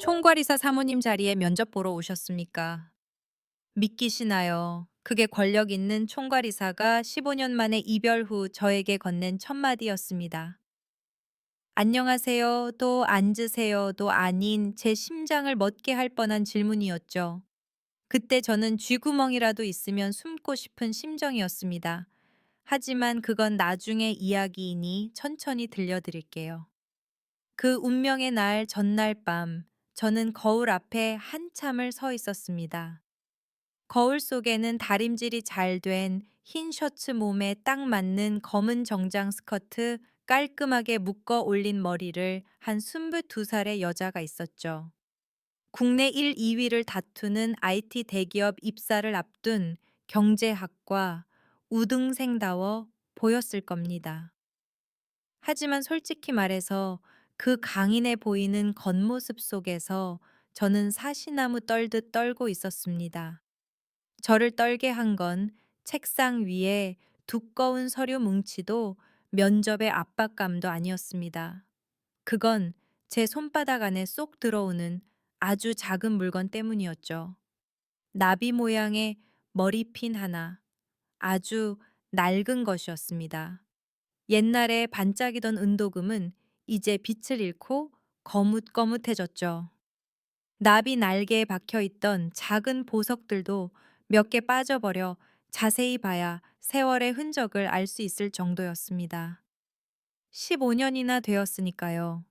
총괄이사 사모님 자리에 면접 보러 오셨습니까? 믿기시나요? 그게 권력 있는 총괄이사가 15년 만에 이별 후 저에게 건넨 첫 마디였습니다. 안녕하세요도 앉으세요도 아닌 제 심장을 멎게 할 뻔한 질문이었죠. 그때 저는 쥐구멍이라도 있으면 숨고 싶은 심정이었습니다. 하지만 그건 나중의 이야기이니 천천히 들려드릴게요. 그 운명의 날 전날 밤, 저는 거울 앞에 한참을 서 있었습니다. 거울 속에는 다림질이 잘 된 흰 셔츠 몸에 딱 맞는 검은 정장 스커트, 깔끔하게 묶어 올린 머리를 한 22살의 여자가 있었죠. 국내 1, 2위를 다투는 IT 대기업 입사를 앞둔 경제학과 우등생다워 보였을 겁니다. 하지만 솔직히 말해서 그 강인해 보이는 겉모습 속에서 저는 사시나무 떨듯 떨고 있었습니다. 저를 떨게 한 건 책상 위에 두꺼운 서류 뭉치도 면접의 압박감도 아니었습니다. 그건 제 손바닥 안에 쏙 들어오는 아주 작은 물건 때문이었죠. 나비 모양의 머리핀 하나, 아주 낡은 것이었습니다. 옛날에 반짝이던 은도금은 이제 빛을 잃고 거뭇거뭇해졌죠. 나비 날개에 박혀 있던 작은 보석들도 몇 개 빠져버려 자세히 봐야 세월의 흔적을 알 수 있을 정도였습니다. 15년이나 되었으니까요.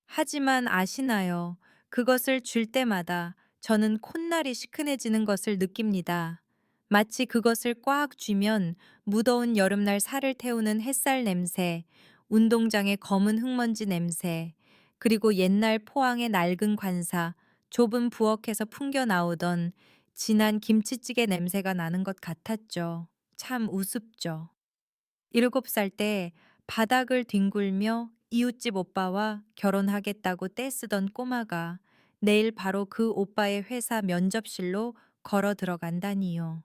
하지만 아시나요? 그것을 줄 때마다 저는 콧날이 시큰해지는 것을 느낍니다. 마치 그것을 꽉 쥐면 무더운 여름날 살을 태우는 햇살 냄새, 운동장의 검은 흙먼지 냄새, 그리고 옛날 포항의 낡은 관사, 좁은 부엌에서 풍겨 나오던 진한 김치찌개 냄새가 나는 것 같았죠. 참 우습죠. 7살 때 바닥을 뒹굴며 이웃집 오빠와 결혼하겠다고 떼쓰던 꼬마가 내일 바로 그 오빠의 회사 면접실로 걸어 들어간다니요.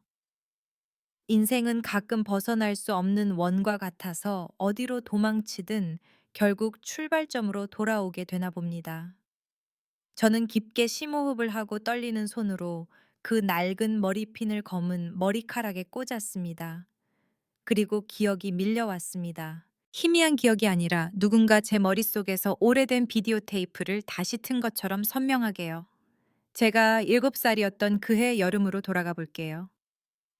인생은 가끔 벗어날 수 없는 원과 같아서 어디로 도망치든 결국 출발점으로 돌아오게 되나 봅니다. 저는 깊게 심호흡을 하고 떨리는 손으로 그 낡은 머리핀을 검은 머리카락에 꽂았습니다. 그리고 기억이 밀려왔습니다. 희미한 기억이 아니라 누군가 제 머릿속에서 오래된 비디오 테이프를 다시 튼 것처럼 선명하게요. 제가 7살이었던 그해 여름으로 돌아가 볼게요.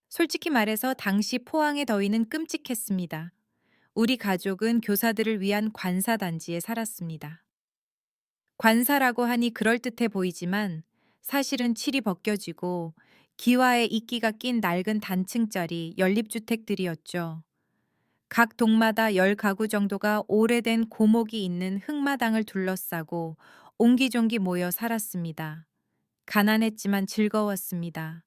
솔직히 말해서 당시 포항의 더위는 끔찍했습니다. 우리 가족은 교사들을 위한 관사단지에 살았습니다. 관사라고 하니 그럴듯해 보이지만 사실은 칠이 벗겨지고 기와에 이끼가 낀 낡은 단층짜리 연립주택들이었죠. 각 동마다 10가구 정도가 오래된 고목이 있는 흙마당을 둘러싸고 옹기종기 모여 살았습니다. 가난했지만 즐거웠습니다.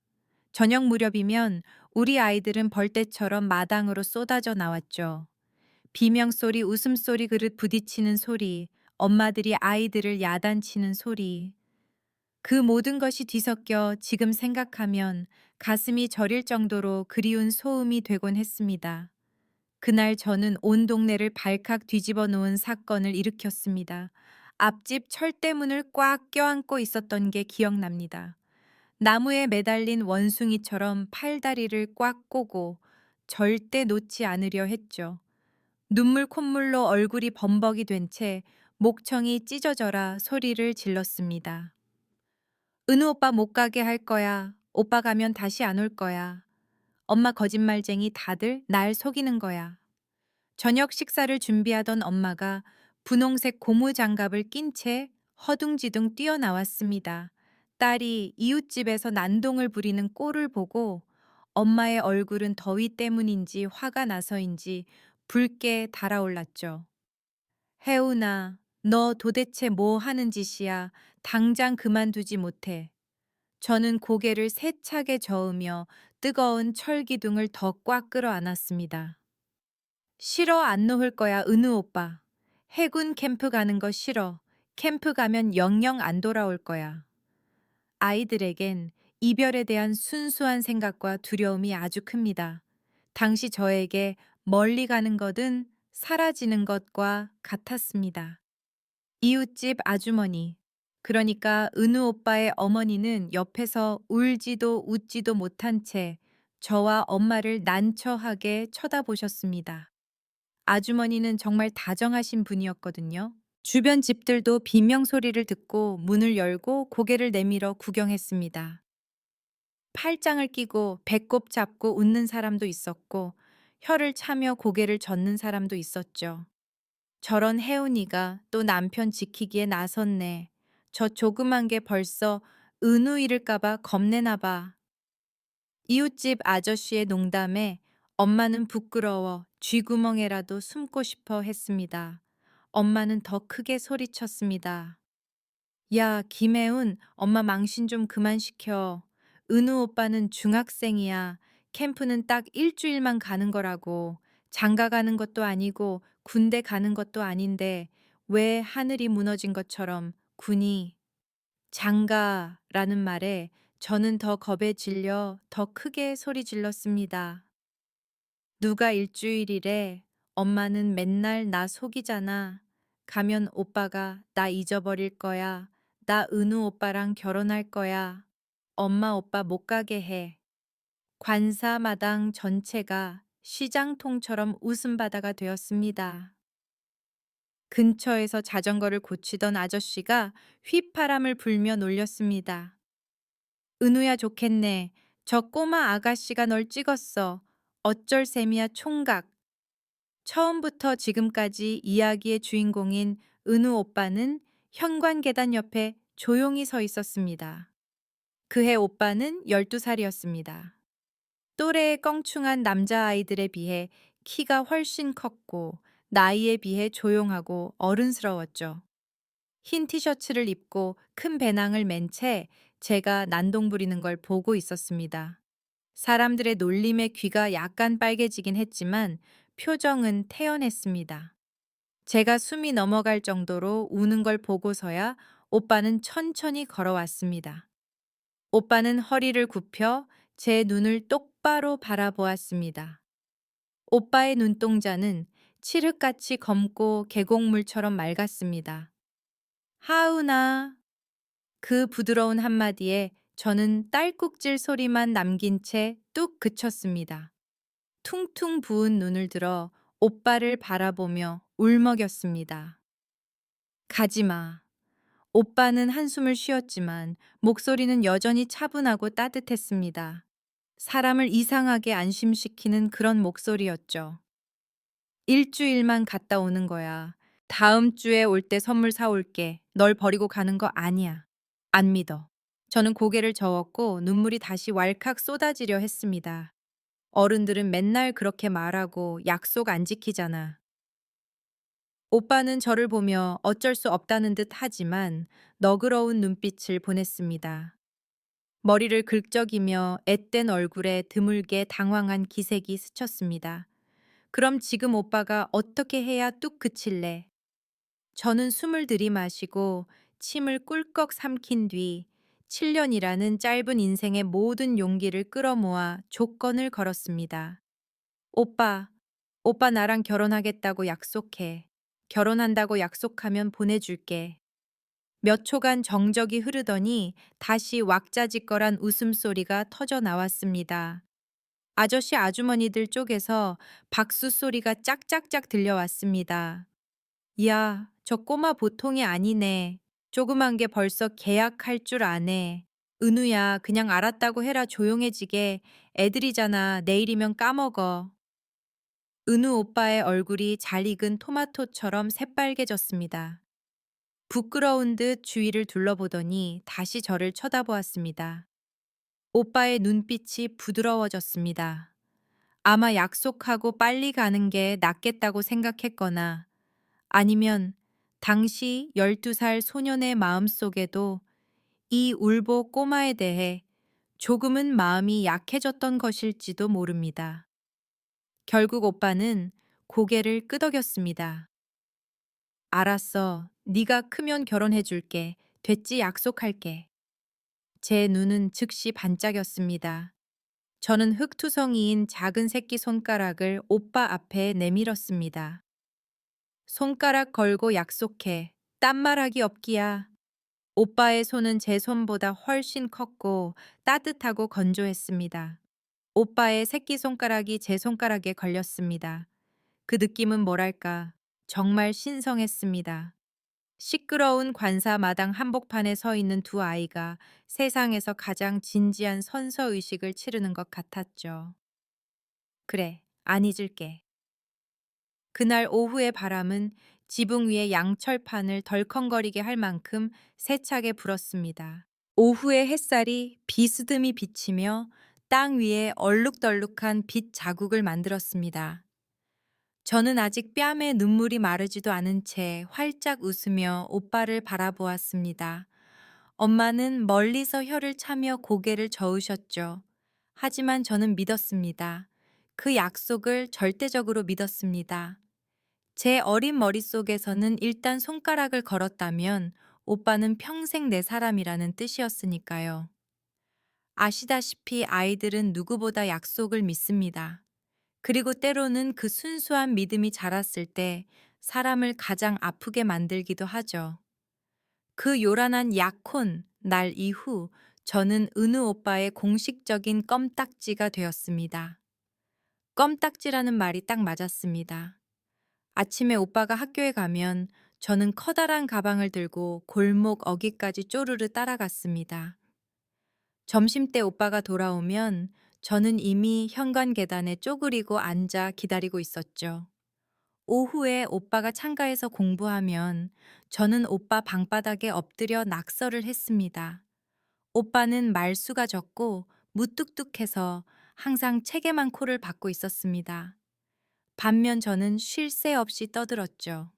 저녁 무렵이면 우리 아이들은 벌떼처럼 마당으로 쏟아져 나왔죠. 비명소리, 웃음소리 그릇 부딪히는 소리, 엄마들이 아이들을 야단치는 소리. 그 모든 것이 뒤섞여 지금 생각하면 가슴이 저릴 정도로 그리운 소음이 되곤 했습니다. 그날 저는 온 동네를 발칵 뒤집어 놓은 사건을 일으켰습니다. 앞집 철대문을 꽉 껴안고 있었던 게 기억납니다. 나무에 매달린 원숭이처럼 팔다리를 꽉 꼬고 절대 놓지 않으려 했죠. 눈물 콧물로 얼굴이 범벅이 된 채 목청이 찢어져라 소리를 질렀습니다. 은우 오빠 못 가게 할 거야. 오빠 가면 다시 안 올 거야. 엄마 거짓말쟁이 다들 날 속이는 거야. 저녁 식사를 준비하던 엄마가 분홍색 고무 장갑을 낀 채 허둥지둥 뛰어나왔습니다. 딸이 이웃집에서 난동을 부리는 꼴을 보고 엄마의 얼굴은 더위 때문인지 화가 나서인지 붉게 달아올랐죠. 혜운아, 너 도대체 뭐 하는 짓이야? 당장 그만두지 못해. 저는 고개를 세차게 저으며 뜨거운 철기둥을 더 꽉 끌어안았습니다. 싫어 안 놓을 거야, 은우 오빠. 해군 캠프 가는 거 싫어. 캠프 가면 영영 안 돌아올 거야. 아이들에겐 이별에 대한 순수한 생각과 두려움이 아주 큽니다. 당시 저에게 멀리 가는 것은 사라지는 것과 같았습니다. 이웃집 아주머니, 그러니까 은우 오빠의 어머니는 옆에서 울지도 웃지도 못한 채 저와 엄마를 난처하게 쳐다보셨습니다. 아주머니는 정말 다정하신 분이었거든요. 주변 집들도 비명 소리를 듣고 문을 열고 고개를 내밀어 구경했습니다. 팔짱을 끼고 배꼽 잡고 웃는 사람도 있었고 혀를 차며 고개를 젓는 사람도 있었죠. 저런 혜운이가 또 남편 지키기에 나섰네. 저 조그만 게 벌써 은우 잃을까봐 겁내나 봐. 이웃집 아저씨의 농담에 엄마는 부끄러워 쥐구멍에라도 숨고 싶어 했습니다. 엄마는 더 크게 소리쳤습니다. 야, 김혜운, 엄마 망신 좀 그만 시켜. 은우 오빠는 중학생이야. 캠프는 딱 일주일만 가는 거라고. 장가 가는 것도 아니고 군대 가는 것도 아닌데 왜 하늘이 무너진 것처럼 군이 장가라는 말에 저는 더 겁에 질려 더 크게 소리 질렀습니다. 누가 일주일이래. 엄마는 맨날 나 속이잖아. 가면 오빠가 나 잊어버릴 거야. 나 은우 오빠랑 결혼할 거야. 엄마 오빠 못 가게 해. 관사마당 전체가 시장통처럼 웃음바다가 되었습니다. 근처에서 자전거를 고치던 아저씨가 휘파람을 불며 놀렸습니다. 은우야 좋겠네. 저 꼬마 아가씨가 널 찍었어. 어쩔 셈이야 총각. 처음부터 지금까지 이야기의 주인공인 은우 오빠는 현관계단 옆에 조용히 서 있었습니다. 그해 오빠는 12살이었습니다. 또래의 껑충한 남자아이들에 비해 키가 훨씬 컸고 나이에 비해 조용하고 어른스러웠죠. 흰 티셔츠를 입고 큰 배낭을 맨 채 제가 난동 부리는 걸 보고 있었습니다. 사람들의 놀림에 귀가 약간 빨개지긴 했지만 표정은 태연했습니다. 제가 숨이 넘어갈 정도로 우는 걸 보고서야 오빠는 천천히 걸어왔습니다. 오빠는 허리를 굽혀 제 눈을 똑바로 바라보았습니다. 오빠의 눈동자는 칠흑같이 검고 계곡물처럼 맑았습니다. 하은아. 그 부드러운 한마디에 저는 딸꾹질 소리만 남긴 채 뚝 그쳤습니다. 퉁퉁 부은 눈을 들어 오빠를 바라보며 울먹였습니다. 가지마. 오빠는 한숨을 쉬었지만 목소리는 여전히 차분하고 따뜻했습니다. 사람을 이상하게 안심시키는 그런 목소리였죠. 일주일만 갔다 오는 거야. 다음 주에 올 때 선물 사올게. 널 버리고 가는 거 아니야. 안 믿어. 저는 고개를 저었고 눈물이 다시 왈칵 쏟아지려 했습니다. 어른들은 맨날 그렇게 말하고 약속 안 지키잖아. 오빠는 저를 보며 어쩔 수 없다는 듯 하지만 너그러운 눈빛을 보냈습니다. 머리를 긁적이며 앳된 얼굴에 드물게 당황한 기색이 스쳤습니다. 그럼 지금 오빠가 어떻게 해야 뚝 그칠래? 저는 숨을 들이마시고 침을 꿀꺽 삼킨 뒤 7년이라는 짧은 인생의 모든 용기를 끌어모아 조건을 걸었습니다. 오빠, 오빠 나랑 결혼하겠다고 약속해. 결혼한다고 약속하면 보내줄게. 몇 초간 정적이 흐르더니 다시 왁자지껄한 웃음소리가 터져 나왔습니다. 아저씨 아주머니들 쪽에서 박수 소리가 짝짝짝 들려왔습니다. 야, 저 꼬마 보통이 아니네. 조그만 게 벌써 계약할 줄 아네. 은우야, 그냥 알았다고 해라 조용해지게. 애들이잖아. 내일이면 까먹어. 은우 오빠의 얼굴이 잘 익은 토마토처럼 새빨개졌습니다. 부끄러운 듯 주위를 둘러보더니 다시 저를 쳐다보았습니다. 오빠의 눈빛이 부드러워졌습니다. 아마 약속하고 빨리 가는 게 낫겠다고 생각했거나 아니면 당시 12살 소년의 마음속에도 이 울보 꼬마에 대해 조금은 마음이 약해졌던 것일지도 모릅니다. 결국 오빠는 고개를 끄덕였습니다. 알았어. 네가 크면 결혼해 줄게. 됐지 약속할게. 제 눈은 즉시 반짝였습니다. 저는 흙투성이인 작은 새끼 손가락을 오빠 앞에 내밀었습니다. 손가락 걸고 약속해. 딴말하기 없기야. 오빠의 손은 제 손보다 훨씬 컸고 따뜻하고 건조했습니다. 오빠의 새끼손가락이 제 손가락에 걸렸습니다. 그 느낌은 뭐랄까, 정말 신성했습니다. 시끄러운 관사 마당 한복판에 서 있는 두 아이가 세상에서 가장 진지한 선서의식을 치르는 것 같았죠. 그래, 안 잊을게. 그날 오후의 바람은 지붕 위의 양철판을 덜컹거리게 할 만큼 세차게 불었습니다. 오후의 햇살이 비스듬히 비치며 땅 위에 얼룩덜룩한 빛 자국을 만들었습니다. 저는 아직 뺨에 눈물이 마르지도 않은 채 활짝 웃으며 오빠를 바라보았습니다. 엄마는 멀리서 혀를 차며 고개를 저으셨죠. 하지만 저는 믿었습니다. 그 약속을 절대적으로 믿었습니다. 제 어린 머릿속에서는 일단 손가락을 걸었다면 오빠는 평생 내 사람이라는 뜻이었으니까요. 아시다시피 아이들은 누구보다 약속을 믿습니다. 그리고 때로는 그 순수한 믿음이 자랐을 때 사람을 가장 아프게 만들기도 하죠. 그 요란한 약혼 날 이후 저는 은우 오빠의 공식적인 껌딱지가 되었습니다. 껌딱지라는 말이 딱 맞았습니다. 아침에 오빠가 학교에 가면 저는 커다란 가방을 들고 골목 어귀까지 쪼르르 따라갔습니다. 점심때 오빠가 돌아오면 저는 이미 현관 계단에 쪼그리고 앉아 기다리고 있었죠. 오후에 오빠가 창가에서 공부하면 저는 오빠 방바닥에 엎드려 낙서를 했습니다. 오빠는 말수가 적고 무뚝뚝해서 항상 책에만 코를 박고 있었습니다. 반면 저는 쉴 새 없이 떠들었죠.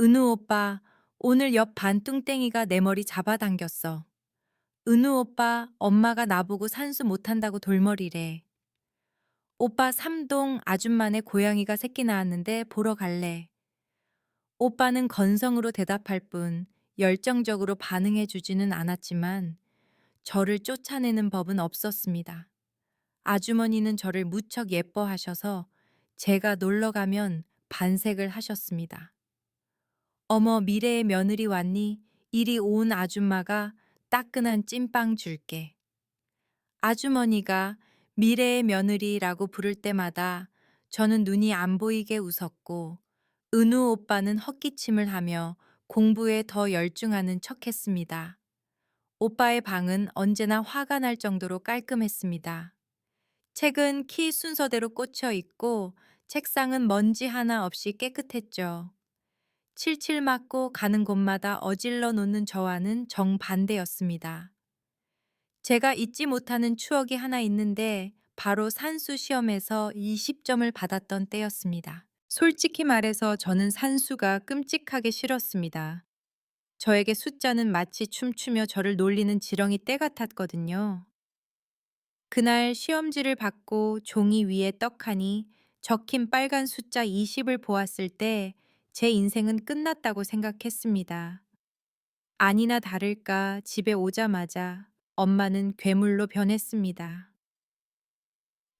은우 오빠, 오늘 옆 반뚱땡이가 내 머리 잡아당겼어. 은우 오빠, 엄마가 나보고 산수 못한다고 돌머리래. 오빠 삼동 아줌마네 고양이가 새끼 낳았는데 보러 갈래. 오빠는 건성으로 대답할 뿐 열정적으로 반응해 주지는 않았지만 저를 쫓아내는 법은 없었습니다. 아주머니는 저를 무척 예뻐하셔서 제가 놀러 가면 반색을 하셨습니다. 어머, 미래의 며느리 왔니? 이리 온 아줌마가 따끈한 찐빵 줄게. 아주머니가 미래의 며느리라고 부를 때마다 저는 눈이 안 보이게 웃었고 은우 오빠는 헛기침을 하며 공부에 더 열중하는 척했습니다. 오빠의 방은 언제나 화가 날 정도로 깔끔했습니다. 책은 키 순서대로 꽂혀 있고 책상은 먼지 하나 없이 깨끗했죠. 칠칠 맞고 가는 곳마다 어질러 놓는 저와는 정반대였습니다. 제가 잊지 못하는 추억이 하나 있는데 바로 산수 시험에서 20점을 받았던 때였습니다. 솔직히 말해서 저는 산수가 끔찍하게 싫었습니다. 저에게 숫자는 마치 춤추며 저를 놀리는 지렁이 떼 같았거든요. 그날 시험지를 받고 종이 위에 떡하니 적힌 빨간 숫자 20을 보았을 때 제 인생은 끝났다고 생각했습니다. 아니나 다를까 집에 오자마자 엄마는 괴물로 변했습니다.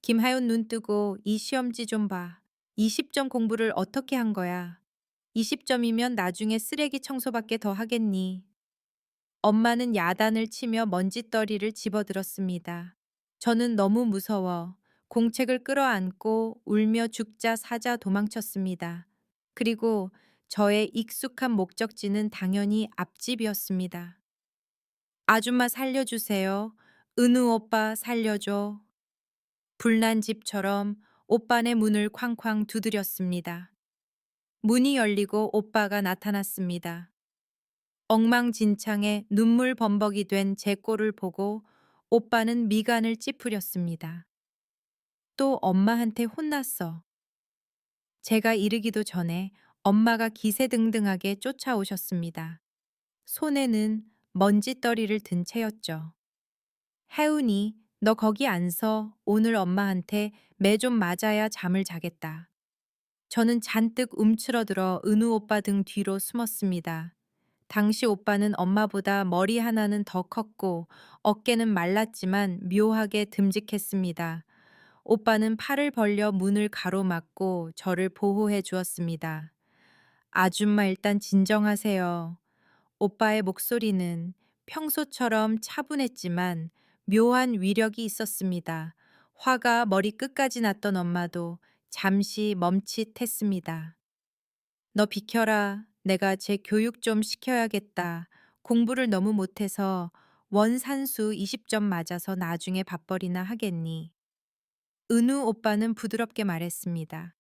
김하연 눈 뜨고 이 시험지 좀 봐. 20점 공부를 어떻게 한 거야? 20점이면 나중에 쓰레기 청소밖에 더 하겠니? 엄마는 야단을 치며 먼지떨이를 집어들었습니다. 저는 너무 무서워 공책을 끌어안고 울며 죽자 사자 도망쳤습니다. 그리고 저의 익숙한 목적지는 당연히 앞집이었습니다. 아줌마 살려주세요. 은우 오빠 살려줘. 불난 집처럼 오빠네 문을 쾅쾅 두드렸습니다. 문이 열리고 오빠가 나타났습니다. 엉망진창에 눈물 범벅이 된 제 꼴을 보고 오빠는 미간을 찌푸렸습니다. 또 엄마한테 혼났어. 제가 이르기도 전에 엄마가 기세등등하게 쫓아오셨습니다. 손에는 먼지떨이를 든 채였죠. 혜운이, 너 거기 안 서. 오늘 엄마한테 매 좀 맞아야 잠을 자겠다. 저는 잔뜩 움츠러들어 은우 오빠 등 뒤로 숨었습니다. 당시 오빠는 엄마보다 머리 하나는 더 컸고 어깨는 말랐지만 묘하게 듬직했습니다. 오빠는 팔을 벌려 문을 가로막고 저를 보호해 주었습니다. 아줌마 일단 진정하세요. 오빠의 목소리는 평소처럼 차분했지만 묘한 위력이 있었습니다. 화가 머리 끝까지 났던 엄마도 잠시 멈칫했습니다. 너 비켜라. 내가 제 교육 좀 시켜야겠다. 공부를 너무 못해서 원산수 20점 맞아서 나중에 밥벌이나 하겠니? 은우 오빠는 부드럽게 말했습니다.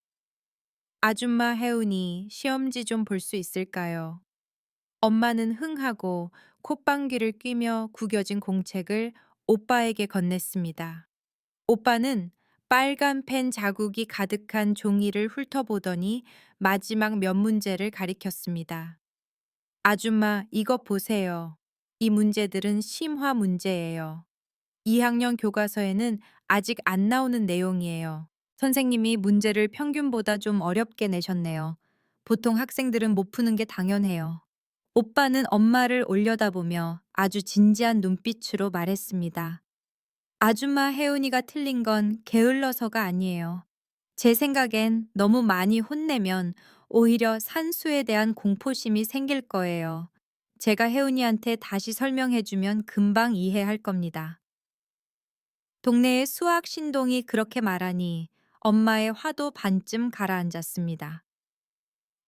아줌마 혜운이 시험지 좀 볼 수 있을까요? 엄마는 흥하고 콧방귀를 뀌며 구겨진 공책을 오빠에게 건넸습니다. 오빠는 빨간 펜 자국이 가득한 종이를 훑어보더니 마지막 몇 문제를 가리켰습니다. 아줌마, 이것 보세요. 이 문제들은 심화 문제예요. 2학년 교과서에는 아직 안 나오는 내용이에요. 선생님이 문제를 평균보다 좀 어렵게 내셨네요. 보통 학생들은 못 푸는 게 당연해요. 오빠는 엄마를 올려다보며 아주 진지한 눈빛으로 말했습니다. 아줌마 혜은이가 틀린 건 게을러서가 아니에요. 제 생각엔 너무 많이 혼내면 오히려 산수에 대한 공포심이 생길 거예요. 제가 혜은이한테 다시 설명해주면 금방 이해할 겁니다. 동네의 수학 신동이 그렇게 말하니 엄마의 화도 반쯤 가라앉았습니다.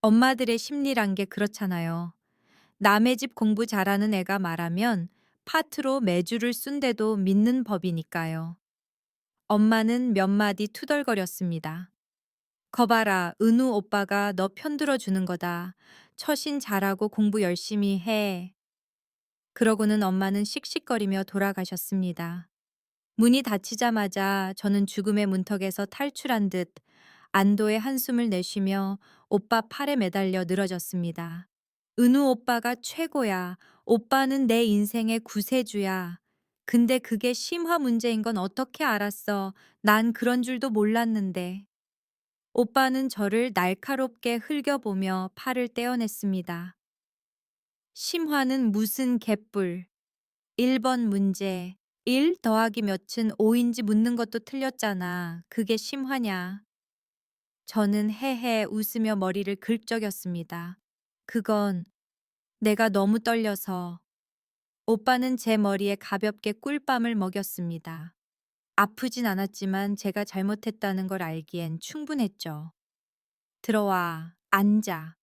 엄마들의 심리란 게 그렇잖아요. 남의 집 공부 잘하는 애가 말하면 파트로 매주를 쓴데도 믿는 법이니까요. 엄마는 몇 마디 투덜거렸습니다. 거봐라, 은우 오빠가 너 편들어 주는 거다. 처신 잘하고 공부 열심히 해. 그러고는 엄마는 씩씩거리며 돌아가셨습니다. 문이 닫히자마자 저는 죽음의 문턱에서 탈출한 듯 안도의 한숨을 내쉬며 오빠 팔에 매달려 늘어졌습니다. 은우 오빠가 최고야. 오빠는 내 인생의 구세주야. 근데 그게 심화 문제인 건 어떻게 알았어? 난 그런 줄도 몰랐는데. 오빠는 저를 날카롭게 흘겨보며 팔을 떼어냈습니다. 심화는 무슨 개뿔. 1번 문제. 1 더하기 몇은 5인지 묻는 것도 틀렸잖아. 그게 심화냐. 저는 헤헤 웃으며 머리를 긁적였습니다. 그건 내가 너무 떨려서. 오빠는 제 머리에 가볍게 꿀밤을 먹였습니다. 아프진 않았지만 제가 잘못했다는 걸 알기엔 충분했죠. 들어와, 앉아.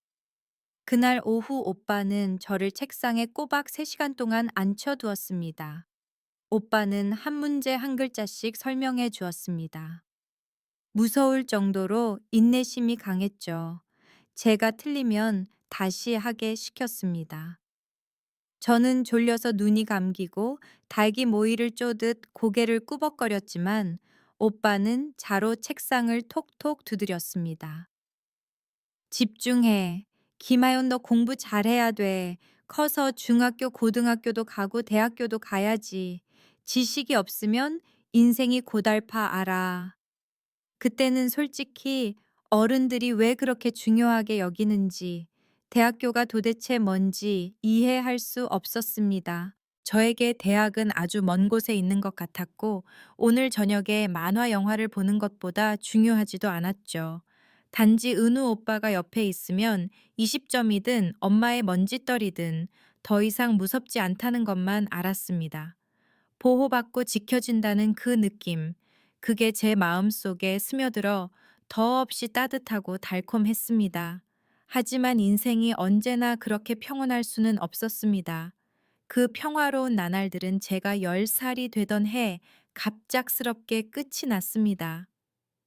그날 오후 오빠는 저를 책상에 꼬박 3시간 동안 앉혀두었습니다. 오빠는 한 문제 한 글자씩 설명해 주었습니다. 무서울 정도로 인내심이 강했죠. 제가 틀리면 다시 하게 시켰습니다. 저는 졸려서 눈이 감기고 달기 모이를 쪼듯 고개를 꾸벅거렸지만 오빠는 자로 책상을 톡톡 두드렸습니다. 집중해. 김하연 너 공부 잘해야 돼. 커서 중학교, 고등학교도 가고 대학교도 가야지. 지식이 없으면 인생이 고달파 알아. 그때는 솔직히 어른들이 왜 그렇게 중요하게 여기는지, 대학교가 도대체 뭔지 이해할 수 없었습니다. 저에게 대학은 아주 먼 곳에 있는 것 같았고, 오늘 저녁에 만화 영화를 보는 것보다 중요하지도 않았죠. 단지 은우 오빠가 옆에 있으면 20점이든 엄마의 먼지떨이든 더 이상 무섭지 않다는 것만 알았습니다. 보호받고 지켜진다는 그 느낌, 그게 제 마음속에 스며들어 더없이 따뜻하고 달콤했습니다. 하지만 인생이 언제나 그렇게 평온할 수는 없었습니다. 그 평화로운 나날들은 제가 10살이 되던 해 갑작스럽게 끝이 났습니다.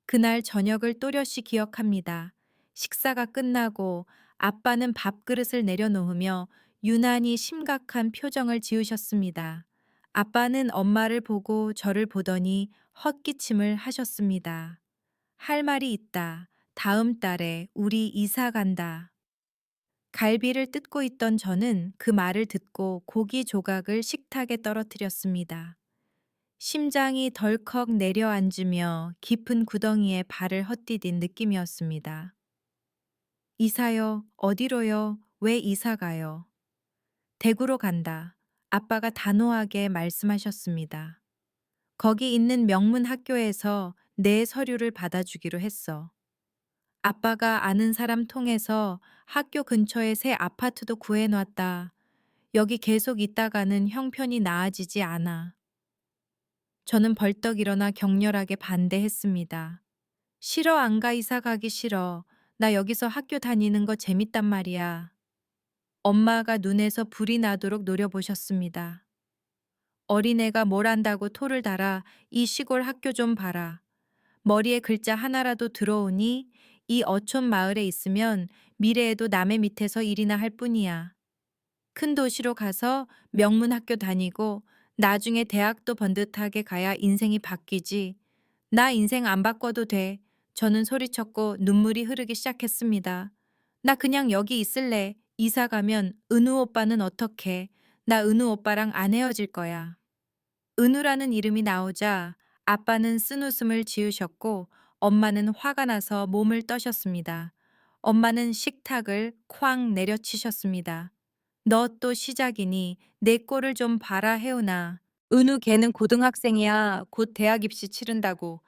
그날 저녁을 또렷이 기억합니다. 식사가 끝나고 아빠는 밥그릇을 내려놓으며 유난히 심각한 표정을 지으셨습니다. 아빠는 엄마를 보고 저를 보더니 헛기침을 하셨습니다. 할 말이 있다. 다음 달에 우리 이사 간다. 갈비를 뜯고 있던 저는 그 말을 듣고 고기 조각을 식탁에 떨어뜨렸습니다. 심장이 덜컥 내려앉으며 깊은 구덩이에 발을 헛디딘 느낌이었습니다. 이사요? 어디로요? 왜 이사 가요? 대구로 간다. 아빠가 단호하게 말씀하셨습니다. 거기 있는 명문 학교에서 내 서류를 받아주기로 했어. 아빠가 아는 사람 통해서 학교 근처에 새 아파트도 구해놨다. 여기 계속 있다가는 형편이 나아지지 않아. 저는 벌떡 일어나 격렬하게 반대했습니다. 싫어, 안 가, 이사 가기 싫어. 나 여기서 학교 다니는 거 재밌단 말이야. 엄마가 눈에서 불이 나도록 노려보셨습니다. 어린애가 뭘 안다고 토를 달아. 이 시골 학교 좀 봐라. 머리에 글자 하나라도 들어오니 이 어촌 마을에 있으면 미래에도 남의 밑에서 일이나 할 뿐이야. 큰 도시로 가서 명문 학교 다니고 나중에 대학도 번듯하게 가야 인생이 바뀌지. 나 인생 안 바꿔도 돼. 저는 소리쳤고 눈물이 흐르기 시작했습니다. 나 그냥 여기 있을래. 이사 가면 은우 오빠는 어떡해? 나 은우 오빠랑 안 헤어질 거야. 은우라는 이름이 나오자 아빠는 쓴웃음을 지으셨고 엄마는 화가 나서 몸을 떠셨습니다. 엄마는 식탁을 쾅 내려치셨습니다. 너 또 시작이니 내 꼴을 좀 봐라 해오나. 은우 걔는 고등학생이야. 곧 대학 입시 치른다고.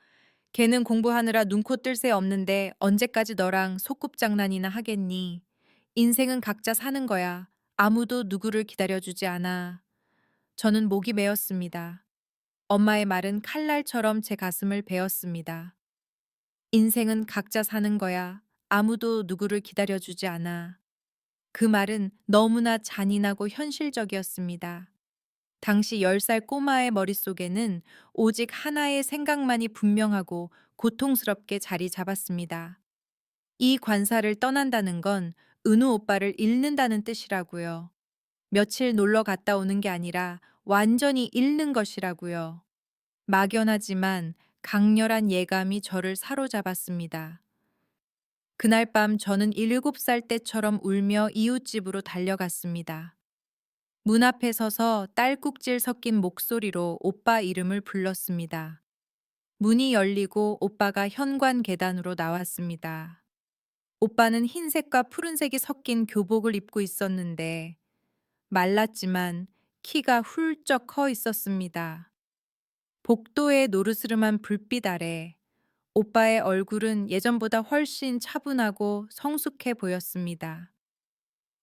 걔는 공부하느라 눈코 뜰 새 없는데 언제까지 너랑 소꿉장난이나 하겠니? 인생은 각자 사는 거야. 아무도 누구를 기다려주지 않아. 저는 목이 메었습니다. 엄마의 말은 칼날처럼 제 가슴을 베었습니다. 인생은 각자 사는 거야. 아무도 누구를 기다려주지 않아. 그 말은 너무나 잔인하고 현실적이었습니다. 당시 10살 꼬마의 머릿속에는 오직 하나의 생각만이 분명하고 고통스럽게 자리 잡았습니다. 이 관사를 떠난다는 건 은우 오빠를 잃는다는 뜻이라고요. 며칠 놀러 갔다 오는 게 아니라 완전히 잃는 것이라고요. 막연하지만 강렬한 예감이 저를 사로잡았습니다. 그날 밤 저는 7살 때처럼 울며 이웃집으로 달려갔습니다. 문 앞에 서서 딸꾹질 섞인 목소리로 오빠 이름을 불렀습니다. 문이 열리고 오빠가 현관 계단으로 나왔습니다. 오빠는 흰색과 푸른색이 섞인 교복을 입고 있었는데 말랐지만 키가 훌쩍 커 있었습니다. 복도의 노르스름한 불빛 아래 오빠의 얼굴은 예전보다 훨씬 차분하고 성숙해 보였습니다.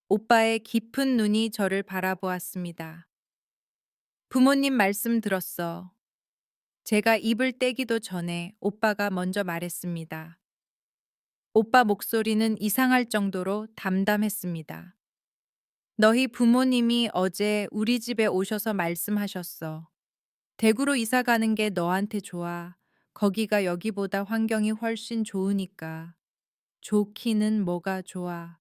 오빠의 깊은 눈이 저를 바라보았습니다. 부모님 말씀 들었어. 제가 입을 떼기도 전에 오빠가 먼저 말했습니다. 오빠 목소리는 이상할 정도로 담담했습니다. 너희 부모님이 어제 우리 집에 오셔서 말씀하셨어. 대구로 이사 가는 게 너한테 좋아. 거기가 여기보다 환경이 훨씬 좋으니까. 좋기는 뭐가 좋아.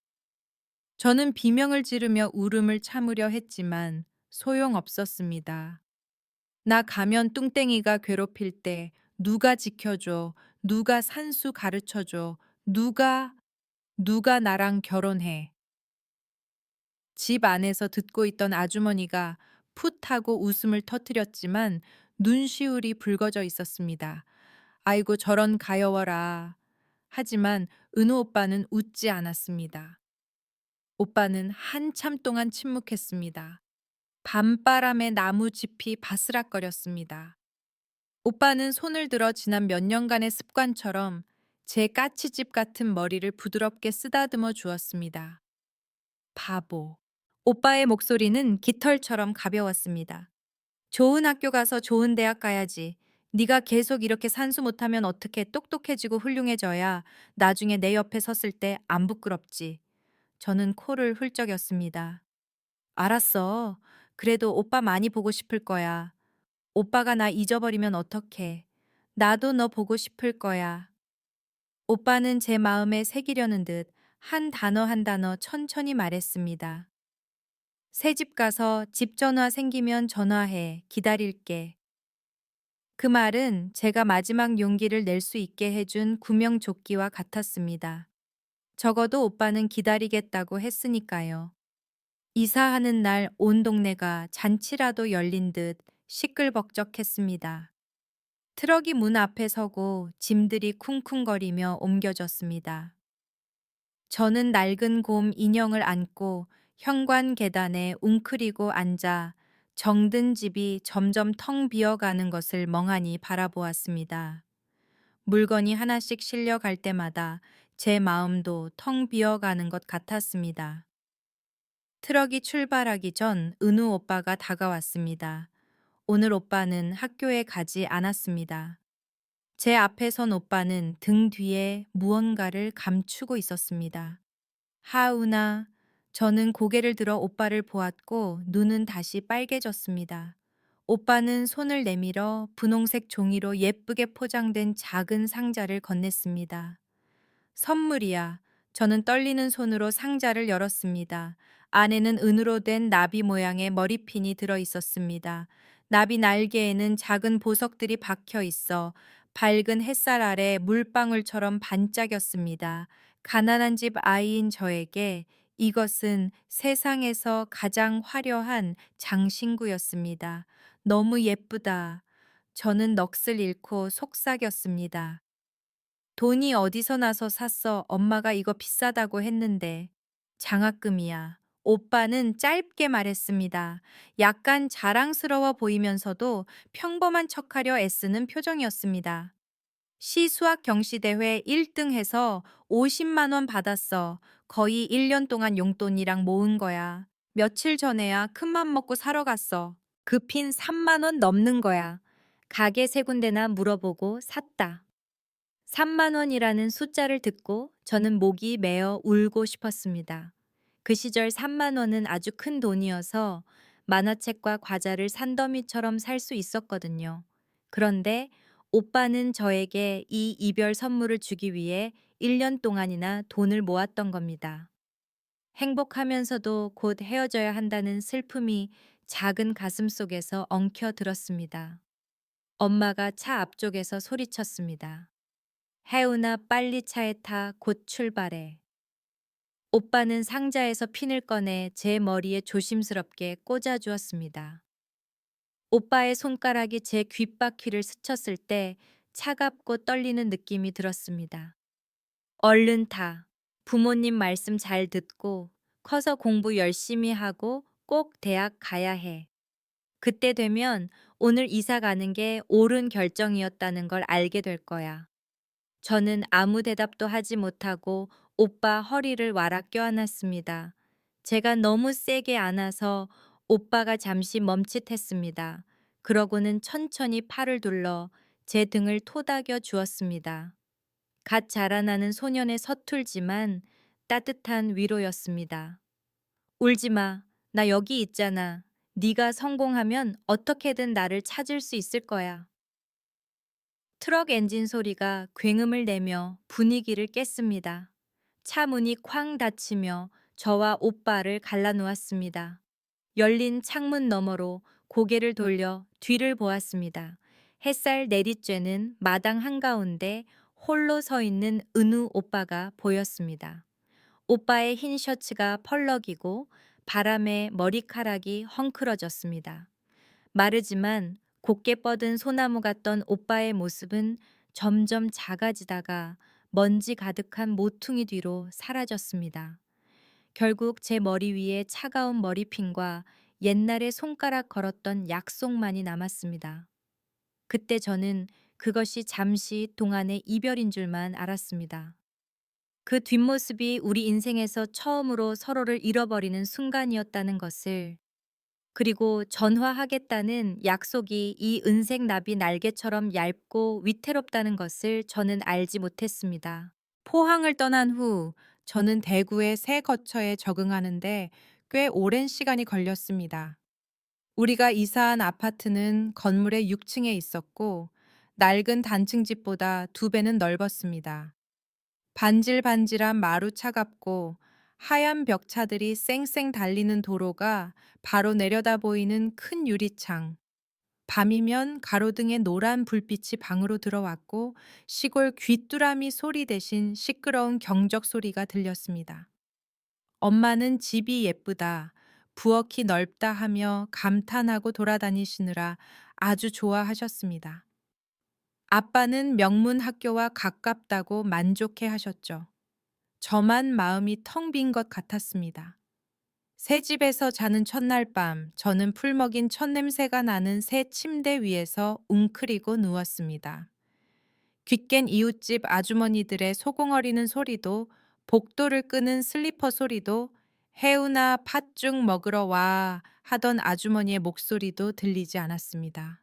저는 비명을 지르며 울음을 참으려 했지만 소용없었습니다. 나 가면 뚱땡이가 괴롭힐 때 누가 지켜줘, 누가 산수 가르쳐줘, 누가 나랑 결혼해. 집 안에서 듣고 있던 아주머니가 풋 하고 웃음을 터뜨렸지만 눈시울이 붉어져 있었습니다. 아이고 저런 가여워라. 하지만 은우 오빠는 웃지 않았습니다. 오빠는 한참 동안 침묵했습니다. 밤바람에 나무 짚이 바스락거렸습니다. 오빠는 손을 들어 지난 몇 년간의 습관처럼 제 까치집 같은 머리를 부드럽게 쓰다듬어 주었습니다. 바보. 오빠의 목소리는 깃털처럼 가벼웠습니다. 좋은 학교 가서 좋은 대학 가야지. 네가 계속 이렇게 산수 못하면 어떻게 똑똑해지고 훌륭해져야 나중에 내 옆에 섰을 때 안 부끄럽지. 저는 코를 훌쩍였습니다. 알았어. 그래도 오빠 많이 보고 싶을 거야. 오빠가 나 잊어버리면 어떡해. 나도 너 보고 싶을 거야. 오빠는 제 마음에 새기려는 듯 한 단어 한 단어 천천히 말했습니다. 새집 가서 집 전화 생기면 전화해. 기다릴게. 그 말은 제가 마지막 용기를 낼 수 있게 해준 구명조끼와 같았습니다. 적어도 오빠는 기다리겠다고 했으니까요. 이사하는 날 온 동네가 잔치라도 열린 듯 시끌벅적했습니다. 트럭이 문 앞에 서고 짐들이 쿵쿵거리며 옮겨졌습니다. 저는 낡은 곰 인형을 안고 현관 계단에 웅크리고 앉아 정든 집이 점점 텅 비어가는 것을 멍하니 바라보았습니다. 물건이 하나씩 실려갈 때마다 제 마음도 텅 비어가는 것 같았습니다. 트럭이 출발하기 전 은우 오빠가 다가왔습니다. 오늘 오빠는 학교에 가지 않았습니다. 제 앞에 선 오빠는 등 뒤에 무언가를 감추고 있었습니다. 하우나, 저는 고개를 들어 오빠를 보았고 눈은 다시 빨개졌습니다. 오빠는 손을 내밀어 분홍색 종이로 예쁘게 포장된 작은 상자를 건넸습니다. 선물이야. 저는 떨리는 손으로 상자를 열었습니다. 안에는 은으로 된 나비 모양의 머리핀이 들어 있었습니다. 나비 날개에는 작은 보석들이 박혀 있어 밝은 햇살 아래 물방울처럼 반짝였습니다. 가난한 집 아이인 저에게 이것은 세상에서 가장 화려한 장신구였습니다. 너무 예쁘다. 저는 넋을 잃고 속삭였습니다. 돈이 어디서 나서 샀어? 엄마가 이거 비싸다고 했는데. 장학금이야. 오빠는 짧게 말했습니다. 약간 자랑스러워 보이면서도 평범한 척하려 애쓰는 표정이었습니다. 시 수학 경시대회 1등 해서 50만 원 받았어. 거의 1년 동안 용돈이랑 모은 거야. 며칠 전에야 큰맘 먹고 사러 갔어. 그 핀 3만 원 넘는 거야. 가게 세 군데나 물어보고 샀다. 3만 원이라는 숫자를 듣고 저는 목이 메어 울고 싶었습니다. 그 시절 3만 원은 아주 큰 돈이어서 만화책과 과자를 산더미처럼 살 수 있었거든요. 그런데 오빠는 저에게 이 이별 선물을 주기 위해 1년 동안이나 돈을 모았던 겁니다. 행복하면서도 곧 헤어져야 한다는 슬픔이 작은 가슴 속에서 엉켜 들었습니다. 엄마가 차 앞쪽에서 소리쳤습니다. 해우나 빨리 차에 타 곧 출발해. 오빠는 상자에서 핀을 꺼내 제 머리에 조심스럽게 꽂아 주었습니다. 오빠의 손가락이 제 귓바퀴를 스쳤을 때 차갑고 떨리는 느낌이 들었습니다. 얼른 타. 부모님 말씀 잘 듣고 커서 공부 열심히 하고 꼭 대학 가야 해. 그때 되면 오늘 이사 가는 게 옳은 결정이었다는 걸 알게 될 거야. 저는 아무 대답도 하지 못하고 오빠 허리를 와락 껴안았습니다. 제가 너무 세게 안아서 오빠가 잠시 멈칫했습니다. 그러고는 천천히 팔을 둘러 제 등을 토닥여 주었습니다. 갓 자라나는 소년의 서툴지만 따뜻한 위로였습니다. 울지 마. 나 여기 있잖아. 네가 성공하면 어떻게든 나를 찾을 수 있을 거야. 트럭 엔진 소리가 굉음을 내며 분위기를 깼습니다. 차 문이 쾅 닫히며 저와 오빠를 갈라놓았습니다. 열린 창문 너머로 고개를 돌려 뒤를 보았습니다. 햇살 내리쬐는 마당 한가운데 홀로 서 있는 은우 오빠가 보였습니다. 오빠의 흰 셔츠가 펄럭이고 바람에 머리카락이 헝클어졌습니다. 마르지만 곱게 뻗은 소나무 같던 오빠의 모습은 점점 작아지다가 먼지 가득한 모퉁이 뒤로 사라졌습니다. 결국 제 머리 위에 차가운 머리핀과 옛날에 손가락 걸었던 약속만이 남았습니다. 그때 저는 그것이 잠시 동안의 이별인 줄만 알았습니다. 그 뒷모습이 우리 인생에서 처음으로 서로를 잃어버리는 순간이었다는 것을, 그리고 전화하겠다는 약속이 이 은색 나비 날개처럼 얇고 위태롭다는 것을 저는 알지 못했습니다. 포항을 떠난 후 저는 대구의 새 거처에 적응하는데 꽤 오랜 시간이 걸렸습니다. 우리가 이사한 아파트는 건물의 6층에 있었고 낡은 단층 집보다 2배는 넓었습니다. 반질반질한 마루 차갑고 하얀 벽차들이 쌩쌩 달리는 도로가 바로 내려다 보이는 큰 유리창. 밤이면 가로등의 노란 불빛이 방으로 들어왔고 시골 귀뚜라미 소리 대신 시끄러운 경적 소리가 들렸습니다. 엄마는 집이 예쁘다, 부엌이 넓다 하며 감탄하고 돌아다니시느라 아주 좋아하셨습니다. 아빠는 명문 학교와 가깝다고 만족해 하셨죠. 저만 마음이 텅 빈 것 같았습니다. 새 집에서 자는 첫날 밤, 저는 풀먹인 첫냄새가 나는 새 침대 위에서 웅크리고 누웠습니다. 귓깬 이웃집 아주머니들의 소공어리는 소리도, 복도를 끄는 슬리퍼 소리도, 해우나 팥죽 먹으러 와 하던 아주머니의 목소리도 들리지 않았습니다.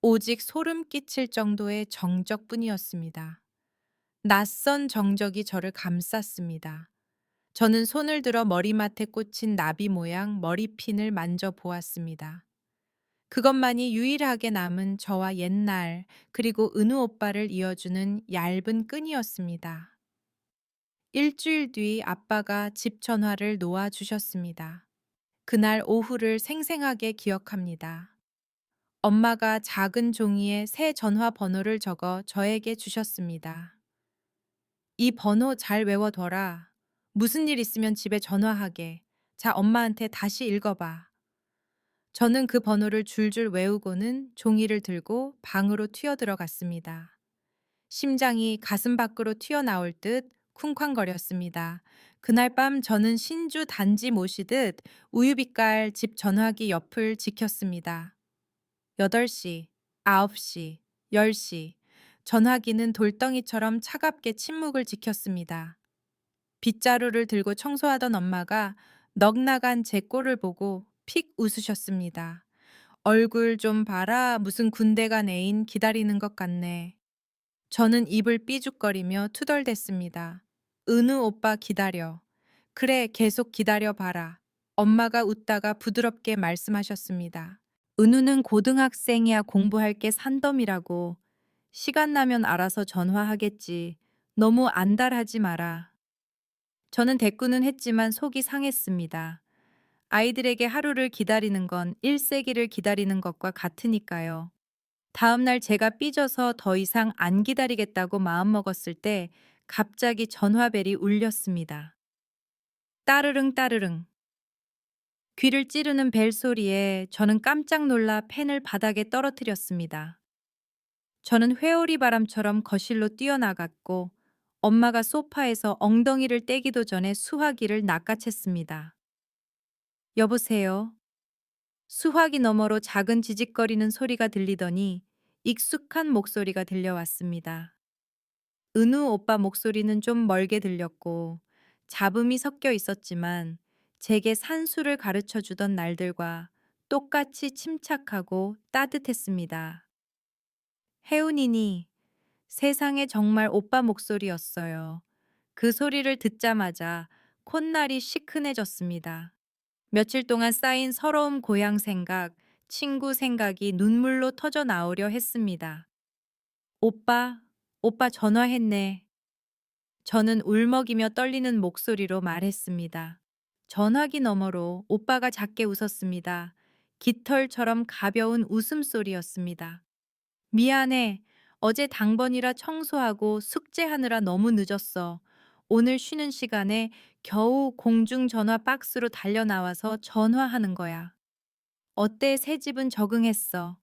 오직 소름 끼칠 정도의 정적뿐이었습니다. 낯선 정적이 저를 감쌌습니다. 저는 손을 들어 머리맡에 꽂힌 나비 모양 머리핀을 만져보았습니다. 그것만이 유일하게 남은 저와 옛날, 그리고 은우 오빠를 이어주는 얇은 끈이었습니다. 일주일 뒤 아빠가 집 전화를 놓아주셨습니다. 그날 오후를 생생하게 기억합니다. 엄마가 작은 종이에 새 전화 번호를 적어 저에게 주셨습니다. 이 번호 잘 외워둬라. 무슨 일 있으면 집에 전화하게. 자, 엄마한테 다시 읽어봐. 저는 그 번호를 줄줄 외우고는 종이를 들고 방으로 튀어들어갔습니다. 심장이 가슴 밖으로 튀어나올 듯 쿵쾅거렸습니다. 그날 밤 저는 신주 단지 모시듯 우유빛깔 집 전화기 옆을 지켰습니다. 8시, 9시, 10시. 전화기는 돌덩이처럼 차갑게 침묵을 지켰습니다. 빗자루를 들고 청소하던 엄마가 넋 나간 제 꼴을 보고 픽 웃으셨습니다. 얼굴 좀 봐라. 무슨 군대 간 애인 기다리는 것 같네. 저는 입을 삐죽거리며 투덜댔습니다. 은우 오빠 기다려. 그래, 계속 기다려 봐라. 엄마가 웃다가 부드럽게 말씀하셨습니다. 은우는 고등학생이야 공부할 게 산더미라고. 시간 나면 알아서 전화하겠지. 너무 안달하지 마라. 저는 대꾸는 했지만 속이 상했습니다. 아이들에게 하루를 기다리는 건 1세기를 기다리는 것과 같으니까요. 다음 날 제가 삐져서 더 이상 안 기다리겠다고 마음먹었을 때 갑자기 전화벨이 울렸습니다. 따르릉 따르릉. 귀를 찌르는 벨 소리에 저는 깜짝 놀라 펜을 바닥에 떨어뜨렸습니다. 저는 회오리 바람처럼 거실로 뛰어나갔고 엄마가 소파에서 엉덩이를 떼기도 전에 수화기를 낚아챘습니다. 여보세요? 수화기 너머로 작은 지직거리는 소리가 들리더니 익숙한 목소리가 들려왔습니다. 은우 오빠 목소리는 좀 멀게 들렸고 잡음이 섞여 있었지만 제게 산수를 가르쳐 주던 날들과 똑같이 침착하고 따뜻했습니다. 혜운이니, 세상에 정말 오빠 목소리였어요. 그 소리를 듣자마자 콧날이 시큰해졌습니다. 며칠 동안 쌓인 서러움 고향 생각, 친구 생각이 눈물로 터져 나오려 했습니다. 오빠, 오빠 전화했네. 저는 울먹이며 떨리는 목소리로 말했습니다. 전화기 너머로 오빠가 작게 웃었습니다. 깃털처럼 가벼운 웃음소리였습니다. 미안해. 어제 당번이라 청소하고 숙제하느라 너무 늦었어. 오늘 쉬는 시간에 겨우 공중전화 박스로 달려나와서 전화하는 거야. 어때, 새 집은 적응했어?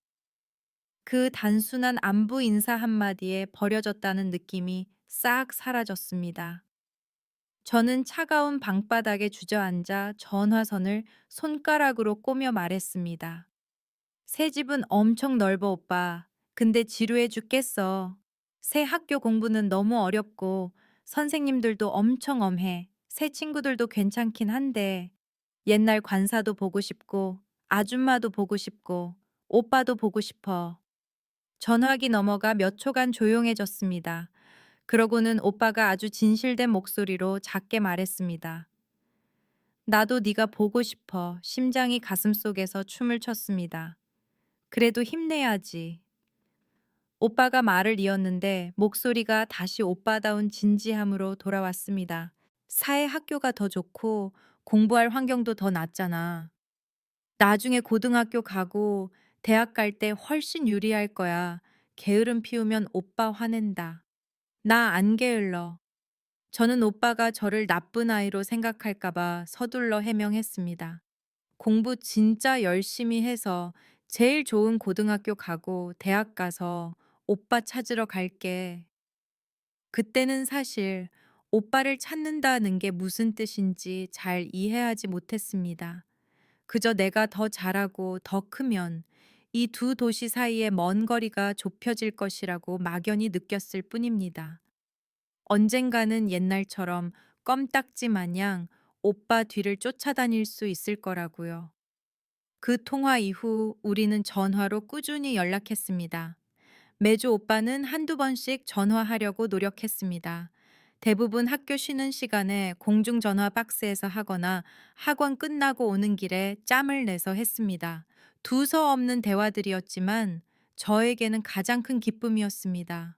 그 단순한 안부 인사 한마디에 버려졌다는 느낌이 싹 사라졌습니다. 저는 차가운 방바닥에 주저앉아 전화선을 손가락으로 꼬며 말했습니다. 새 집은 엄청 넓어, 오빠. 근데 지루해 죽겠어. 새 학교 공부는 너무 어렵고 선생님들도 엄청 엄해. 새 친구들도 괜찮긴 한데 옛날 관사도 보고 싶고 아줌마도 보고 싶고 오빠도 보고 싶어. 전화기 넘어가 몇 초간 조용해졌습니다. 그러고는 오빠가 아주 진실된 목소리로 작게 말했습니다. 나도 네가 보고 싶어. 심장이 가슴속에서 춤을 췄습니다. 그래도 힘내야지. 오빠가 말을 이었는데 목소리가 다시 오빠다운 진지함으로 돌아왔습니다. 사회 학교가 더 좋고 공부할 환경도 더 낫잖아. 나중에 고등학교 가고 대학 갈 때 훨씬 유리할 거야. 게으름 피우면 오빠 화낸다. 나 안 게을러. 저는 오빠가 저를 나쁜 아이로 생각할까봐 서둘러 해명했습니다. 공부 진짜 열심히 해서 제일 좋은 고등학교 가고 대학 가서 오빠 찾으러 갈게. 그때는 사실 오빠를 찾는다는 게 무슨 뜻인지 잘 이해하지 못했습니다. 그저 내가 더 잘하고 더 크면 이 두 도시 사이의 먼 거리가 좁혀질 것이라고 막연히 느꼈을 뿐입니다. 언젠가는 옛날처럼 껌딱지 마냥 오빠 뒤를 쫓아다닐 수 있을 거라고요. 그 통화 이후 우리는 전화로 꾸준히 연락했습니다. 매주 오빠는 한두 번씩 전화하려고 노력했습니다. 대부분 학교 쉬는 시간에 공중전화 박스에서 하거나 학원 끝나고 오는 길에 짬을 내서 했습니다. 두서없는 대화들이었지만 저에게는 가장 큰 기쁨이었습니다.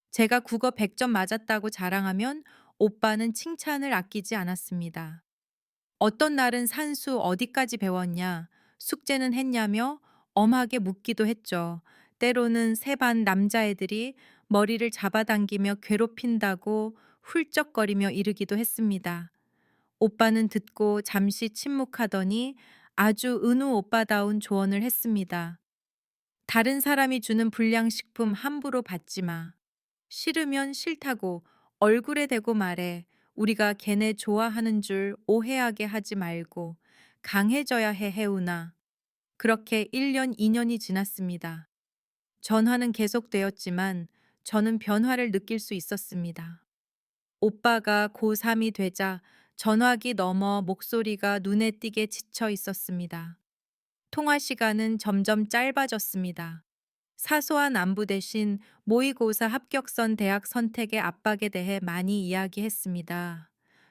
제가 국어 100점 맞았다고 자랑하면 오빠는 칭찬을 아끼지 않았습니다. 어떤 날은 산수 어디까지 배웠냐, 숙제는 했냐며 엄하게 묻기도 했죠. 때로는 세 반 남자애들이 머리를 잡아당기며 괴롭힌다고 훌쩍거리며 이르기도 했습니다. 오빠는 듣고 잠시 침묵하더니 아주 은우 오빠다운 조언을 했습니다. 다른 사람이 주는 불량식품 함부로 받지 마. 싫으면 싫다고 얼굴에 대고 말해. 우리가 걔네 좋아하는 줄 오해하게 하지 말고 강해져야 해, 해우나. 그렇게 1년, 2년이 지났습니다. 전화는 계속되었지만 저는 변화를 느낄 수 있었습니다. 오빠가 고3이 되자 전화기 넘어 목소리가 눈에 띄게 지쳐 있었습니다. 통화 시간은 점점 짧아졌습니다. 사소한 안부 대신 모의고사 합격선 대학 선택의 압박에 대해 많이 이야기했습니다.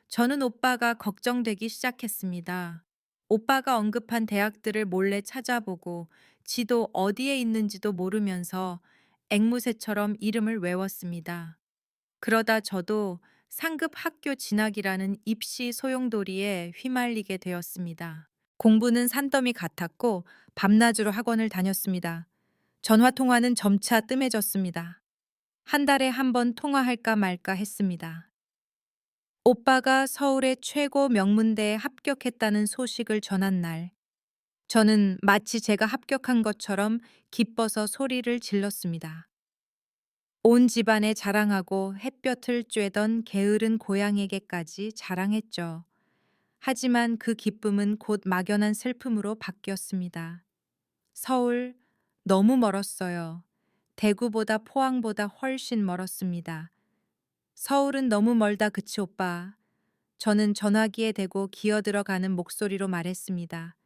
저는 오빠가 걱정되기 시작했습니다. 오빠가 언급한 대학들을 몰래 찾아보고 지도 어디에 있는지도 모르면서 앵무새처럼 이름을 외웠습니다. 그러다 저도 상급 학교 진학이라는 입시 소용돌이에 휘말리게 되었습니다. 공부는 산더미 같았고 밤낮으로 학원을 다녔습니다. 전화 통화는 점차 뜸해졌습니다. 한 달에 한 번 통화할까 말까 했습니다. 오빠가 서울의 최고 명문대에 합격했다는 소식을 전한 날, 저는 마치 제가 합격한 것처럼 기뻐서 소리를 질렀습니다. 온 집안에 자랑하고 햇볕을 쬐던 게으른 고향에게까지 자랑했죠. 하지만 그 기쁨은 곧 막연한 슬픔으로 바뀌었습니다. 서울, 너무 멀었어요. 대구보다 포항보다 훨씬 멀었습니다. 서울은 너무 멀다, 그치, 오빠? 저는 전화기에 대고 기어들어가는 목소리로 말했습니다.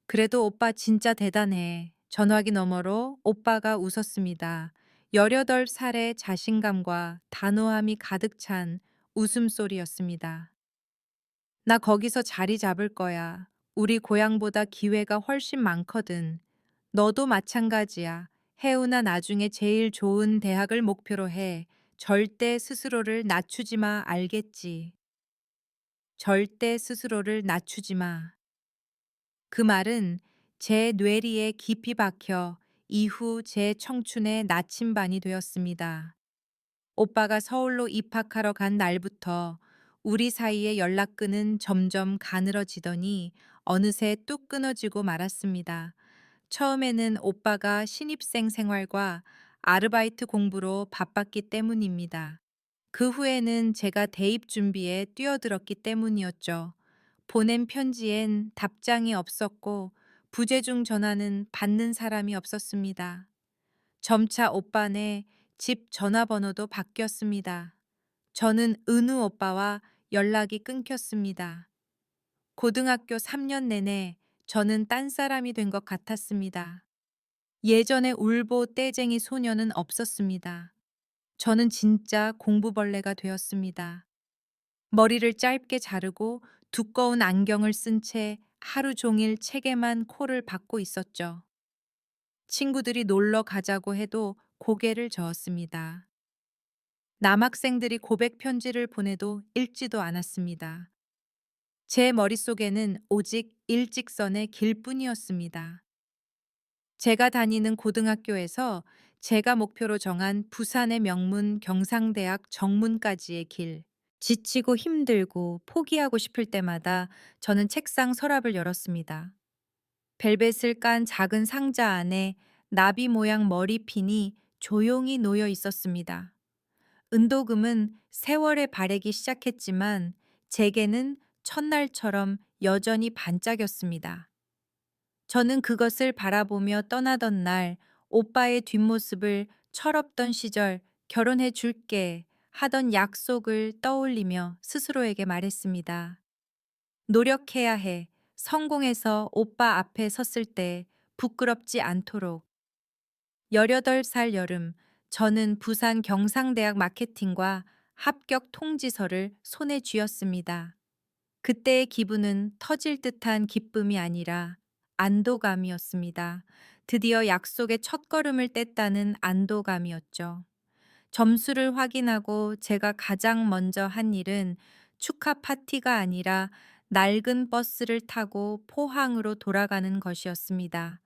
그래도 오빠 진짜 대단해. 전화기 너머로 오빠가 웃었습니다. 18살의 자신감과 단호함이 가득 찬 웃음소리였습니다. 나 거기서 자리 잡을 거야. 우리 고향보다 기회가 훨씬 많거든. 너도 마찬가지야. 혜우나 나중에 제일 좋은 대학을 목표로 해. 절대 스스로를 낮추지 마, 알겠지? 절대 스스로를 낮추지 마. 그 말은 제 뇌리에 깊이 박혀 이후 제 청춘의 나침반이 되었습니다. 오빠가 서울로 입학하러 간 날부터 우리 사이의 연락끈은 점점 가늘어지더니 어느새 뚝 끊어지고 말았습니다. 처음에는 오빠가 신입생 생활과 아르바이트 공부로 바빴기 때문입니다. 그 후에는 제가 대입 준비에 뛰어들었기 때문이었죠. 보낸 편지엔 답장이 없었고 부재중 전화는 받는 사람이 없었습니다. 점차 오빠네 집 전화번호도 바뀌었습니다. 저는 은우 오빠와 연락이 끊겼습니다. 고등학교 3년 내내 저는 딴 사람이 된 것 같았습니다. 예전의 울보 떼쟁이 소녀는 없었습니다. 저는 진짜 공부벌레가 되었습니다. 머리를 짧게 자르고 두꺼운 안경을 쓴 채 하루 종일 책에만 코를 박고 있었죠. 친구들이 놀러 가자고 해도 고개를 저었습니다. 남학생들이 고백 편지를 보내도 읽지도 않았습니다. 제 머릿속에는 오직 일직선의 길뿐이었습니다. 제가 다니는 고등학교에서 제가 목표로 정한 부산의 명문 경상대학 정문까지의 길. 지치고 힘들고 포기하고 싶을 때마다 저는 책상 서랍을 열었습니다. 벨벳을 깐 작은 상자 안에 나비 모양 머리핀이 조용히 놓여 있었습니다. 은도금은 세월에 바래기 시작했지만 제게는 첫날처럼 여전히 반짝였습니다. 저는 그것을 바라보며 떠나던 날 오빠의 뒷모습을 철없던 시절 결혼해 줄게 하던 약속을 떠올리며 스스로에게 말했습니다. 노력해야 해. 성공해서 오빠 앞에 섰을 때 부끄럽지 않도록. 18살 여름, 저는 부산 경상대학 마케팅과 합격 통지서를 손에 쥐었습니다. 그때의 기분은 터질 듯한 기쁨이 아니라 안도감이었습니다. 드디어 약속의 첫걸음을 뗐다는 안도감이었죠. 점수를 확인하고 제가 가장 먼저 한 일은 축하 파티가 아니라 낡은 버스를 타고 포항으로 돌아가는 것이었습니다.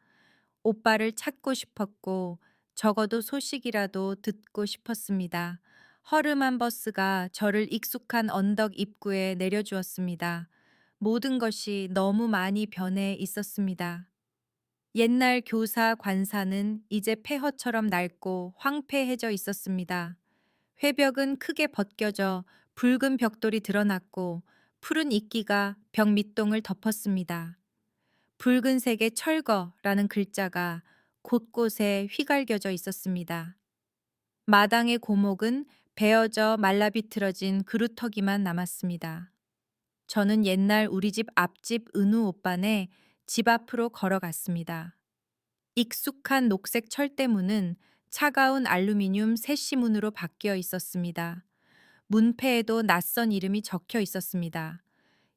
오빠를 찾고 싶었고 적어도 소식이라도 듣고 싶었습니다. 허름한 버스가 저를 익숙한 언덕 입구에 내려주었습니다. 모든 것이 너무 많이 변해 있었습니다. 옛날 교사 관사는 이제 폐허처럼 낡고 황폐해져 있었습니다. 회벽은 크게 벗겨져 붉은 벽돌이 드러났고 푸른 이끼가 벽 밑동을 덮었습니다. 붉은색의 철거라는 글자가 곳곳에 휘갈겨져 있었습니다. 마당의 고목은 베어져 말라비틀어진 그루터기만 남았습니다. 저는 옛날 우리 집 앞집 은우 오빠네 집 앞으로 걸어갔습니다. 익숙한 녹색 철대문은 차가운 알루미늄 세시문으로 바뀌어 있었습니다. 문패에도 낯선 이름이 적혀 있었습니다.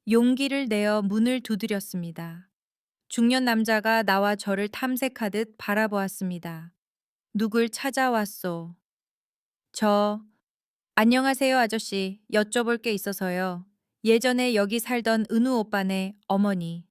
용기를 내어 문을 두드렸습니다. 중년 남자가 나와 저를 탐색하듯 바라보았습니다. 누굴 찾아왔소? 저, 안녕하세요, 아저씨. 여쭤볼 게 있어서요. 예전에 여기 살던 은우 오빠네 어머니.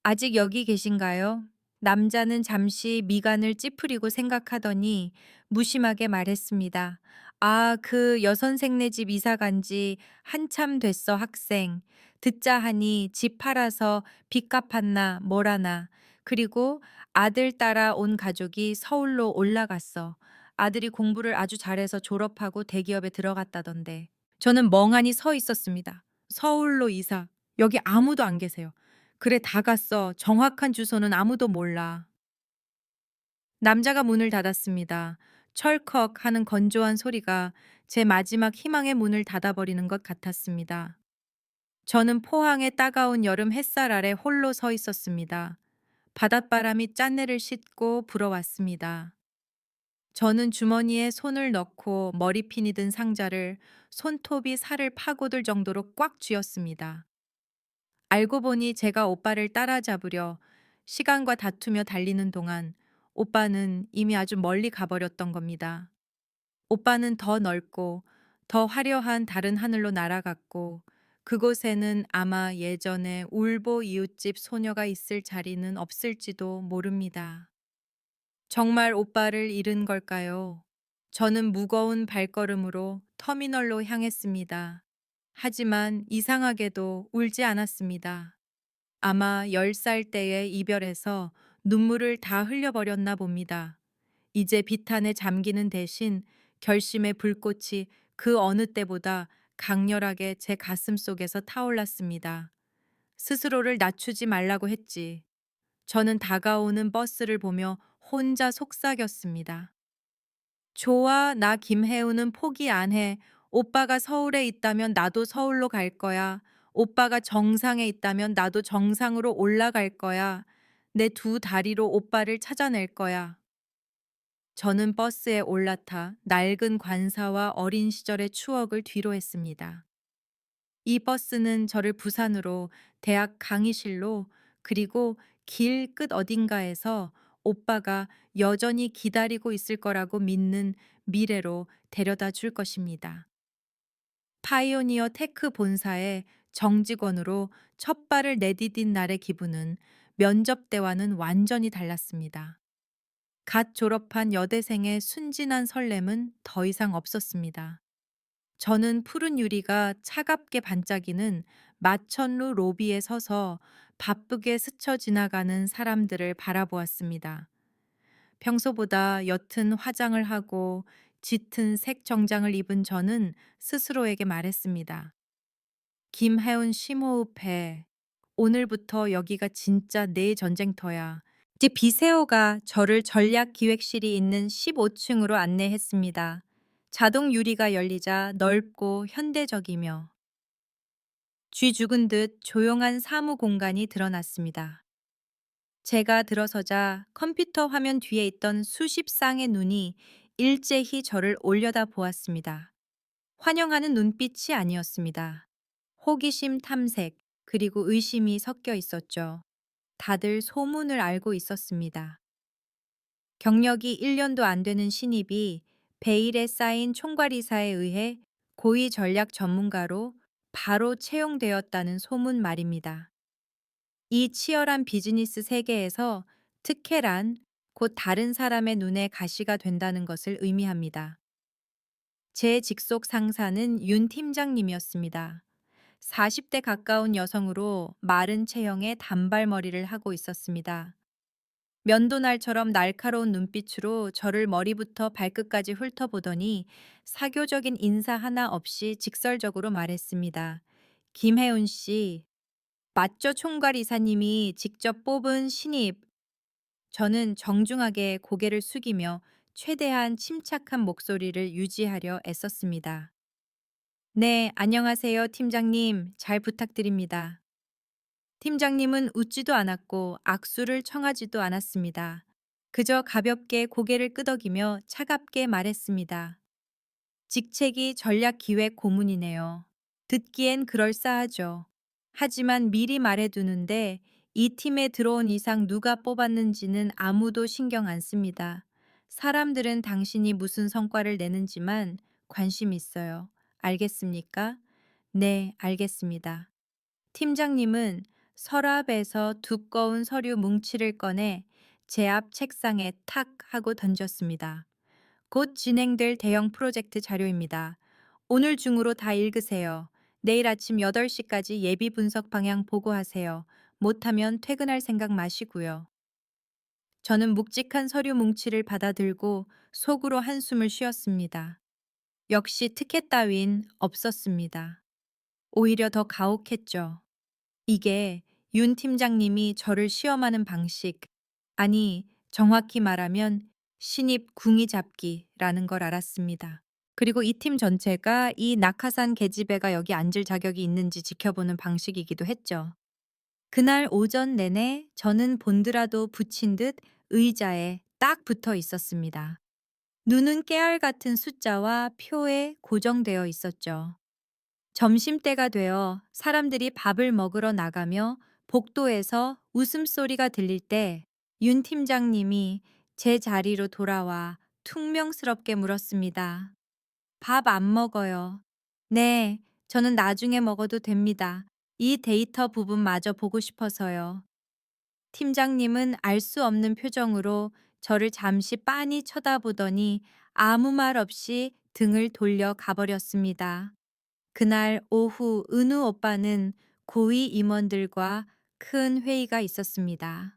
아직 여기 계신가요? 남자는 잠시 미간을 찌푸리고 생각하더니 무심하게 말했습니다. 아, 그 여선생네 집 이사 간지 한참 됐어, 학생. 듣자 하니 집 팔아서 빚 갚았나 뭐라나. 그리고 아들 따라 온 가족이 서울로 올라갔어. 아들이 공부를 아주 잘해서 졸업하고 대기업에 들어갔다던데. 저는 멍하니 서 있었습니다. 서울로 이사. 여기 아무도 안 계세요. 그래, 다 갔어. 정확한 주소는 아무도 몰라. 남자가 문을 닫았습니다. 철컥 하는 건조한 소리가 제 마지막 희망의 문을 닫아버리는 것 같았습니다. 저는 포항의 따가운 여름 햇살 아래 홀로 서 있었습니다. 바닷바람이 짠내를 씻고 불어왔습니다. 저는 주머니에 손을 넣고 머리핀이 든 상자를 손톱이 살을 파고들 정도로 꽉 쥐었습니다. 알고 보니 제가 오빠를 따라잡으려 시간과 다투며 달리는 동안 오빠는 이미 아주 멀리 가버렸던 겁니다. 오빠는 더 넓고 더 화려한 다른 하늘로 날아갔고 그곳에는 아마 예전에 울보 이웃집 소녀가 있을 자리는 없을지도 모릅니다. 정말 오빠를 잃은 걸까요? 저는 무거운 발걸음으로 터미널로 향했습니다. 하지만 이상하게도 울지 않았습니다. 아마 10살 때의 이별에서 눈물을 다 흘려버렸나 봅니다. 이제 비탄에 잠기는 대신 결심의 불꽃이 그 어느 때보다 강렬하게 제 가슴 속에서 타올랐습니다. 스스로를 낮추지 말라고 했지. 저는 다가오는 버스를 보며 혼자 속삭였습니다. 좋아, 나 김혜우는 포기 안 해. 오빠가 서울에 있다면 나도 서울로 갈 거야. 오빠가 정상에 있다면 나도 정상으로 올라갈 거야. 내 두 다리로 오빠를 찾아낼 거야. 저는 버스에 올라타 낡은 관사와 어린 시절의 추억을 뒤로 했습니다. 이 버스는 저를 부산으로 대학 강의실로 그리고 길 끝 어딘가에서 오빠가 여전히 기다리고 있을 거라고 믿는 미래로 데려다 줄 것입니다. 파이오니어 테크 본사의 정직원으로 첫 발을 내디딘 날의 기분은 면접 때와는 완전히 달랐습니다. 갓 졸업한 여대생의 순진한 설렘은 더 이상 없었습니다. 저는 푸른 유리가 차갑게 반짝이는 마천루 로비에 서서 바쁘게 스쳐 지나가는 사람들을 바라보았습니다. 평소보다 옅은 화장을 하고 짙은 색 정장을 입은 저는 스스로에게 말했습니다. 김혜운 심호흡해. 오늘부터 여기가 진짜 내 전쟁터야. 이제 비세오가 저를 전략기획실이 있는 15층으로 안내했습니다. 자동 유리가 열리자 넓고 현대적이며 쥐 죽은 듯 조용한 사무 공간이 드러났습니다. 제가 들어서자 컴퓨터 화면 뒤에 있던 수십 쌍의 눈이 일제히 저를 올려다 보았습니다. 환영하는 눈빛이 아니었습니다. 호기심 탐색, 그리고 의심이 섞여 있었죠. 다들 소문을 알고 있었습니다. 경력이 1년도 안 되는 신입이 베일에 쌓인 총괄이사에 의해 고위 전략 전문가로 바로 채용되었다는 소문 말입니다. 이 치열한 비즈니스 세계에서 특혜란 곧 다른 사람의 눈에 가시가 된다는 것을 의미합니다. 제 직속 상사는 윤 팀장님이었습니다. 40대 가까운 여성으로 마른 체형의 단발머리를 하고 있었습니다. 면도날처럼 날카로운 눈빛으로 저를 머리부터 발끝까지 훑어보더니 사교적인 인사 하나 없이 직설적으로 말했습니다. 김혜운 씨, 맞죠? 총괄 이사님이 직접 뽑은 신입. 저는 정중하게 고개를 숙이며 최대한 침착한 목소리를 유지하려 애썼습니다. 네, 안녕하세요, 팀장님. 잘 부탁드립니다. 팀장님은 웃지도 않았고 악수를 청하지도 않았습니다. 그저 가볍게 고개를 끄덕이며 차갑게 말했습니다. 직책이 전략기획 고문이네요. 듣기엔 그럴싸하죠. 하지만 미리 말해두는데 이 팀에 들어온 이상 누가 뽑았는지는 아무도 신경 안 씁니다. 사람들은 당신이 무슨 성과를 내는지만 관심 있어요. 알겠습니까? 네, 알겠습니다. 팀장님은 서랍에서 두꺼운 서류 뭉치를 꺼내 제 앞 책상에 탁 하고 던졌습니다. 곧 진행될 대형 프로젝트 자료입니다. 오늘 중으로 다 읽으세요. 내일 아침 8시까지 예비 분석 방향 보고하세요. 못하면 퇴근할 생각 마시고요. 저는 묵직한 서류 뭉치를 받아들고 속으로 한숨을 쉬었습니다. 역시 특혜 따윈 없었습니다. 오히려 더 가혹했죠. 이게 윤 팀장님이 저를 시험하는 방식, 아니, 정확히 말하면 신입 궁이 잡기라는 걸 알았습니다. 그리고 이 팀 전체가 이 낙하산 계집애가 여기 앉을 자격이 있는지 지켜보는 방식이기도 했죠. 그날 오전 내내 저는 본드라도 붙인 듯 의자에 딱 붙어 있었습니다. 눈은 깨알 같은 숫자와 표에 고정되어 있었죠. 점심때가 되어 사람들이 밥을 먹으러 나가며 복도에서 웃음소리가 들릴 때 윤 팀장님이 제 자리로 돌아와 퉁명스럽게 물었습니다. 밥 안 먹어요. 네, 저는 나중에 먹어도 됩니다. 이 데이터 부분마저 보고 싶어서요. 팀장님은 알 수 없는 표정으로 저를 잠시 빤히 쳐다보더니 아무 말 없이 등을 돌려 가버렸습니다. 그날 오후 은우 오빠는 고위 임원들과 큰 회의가 있었습니다.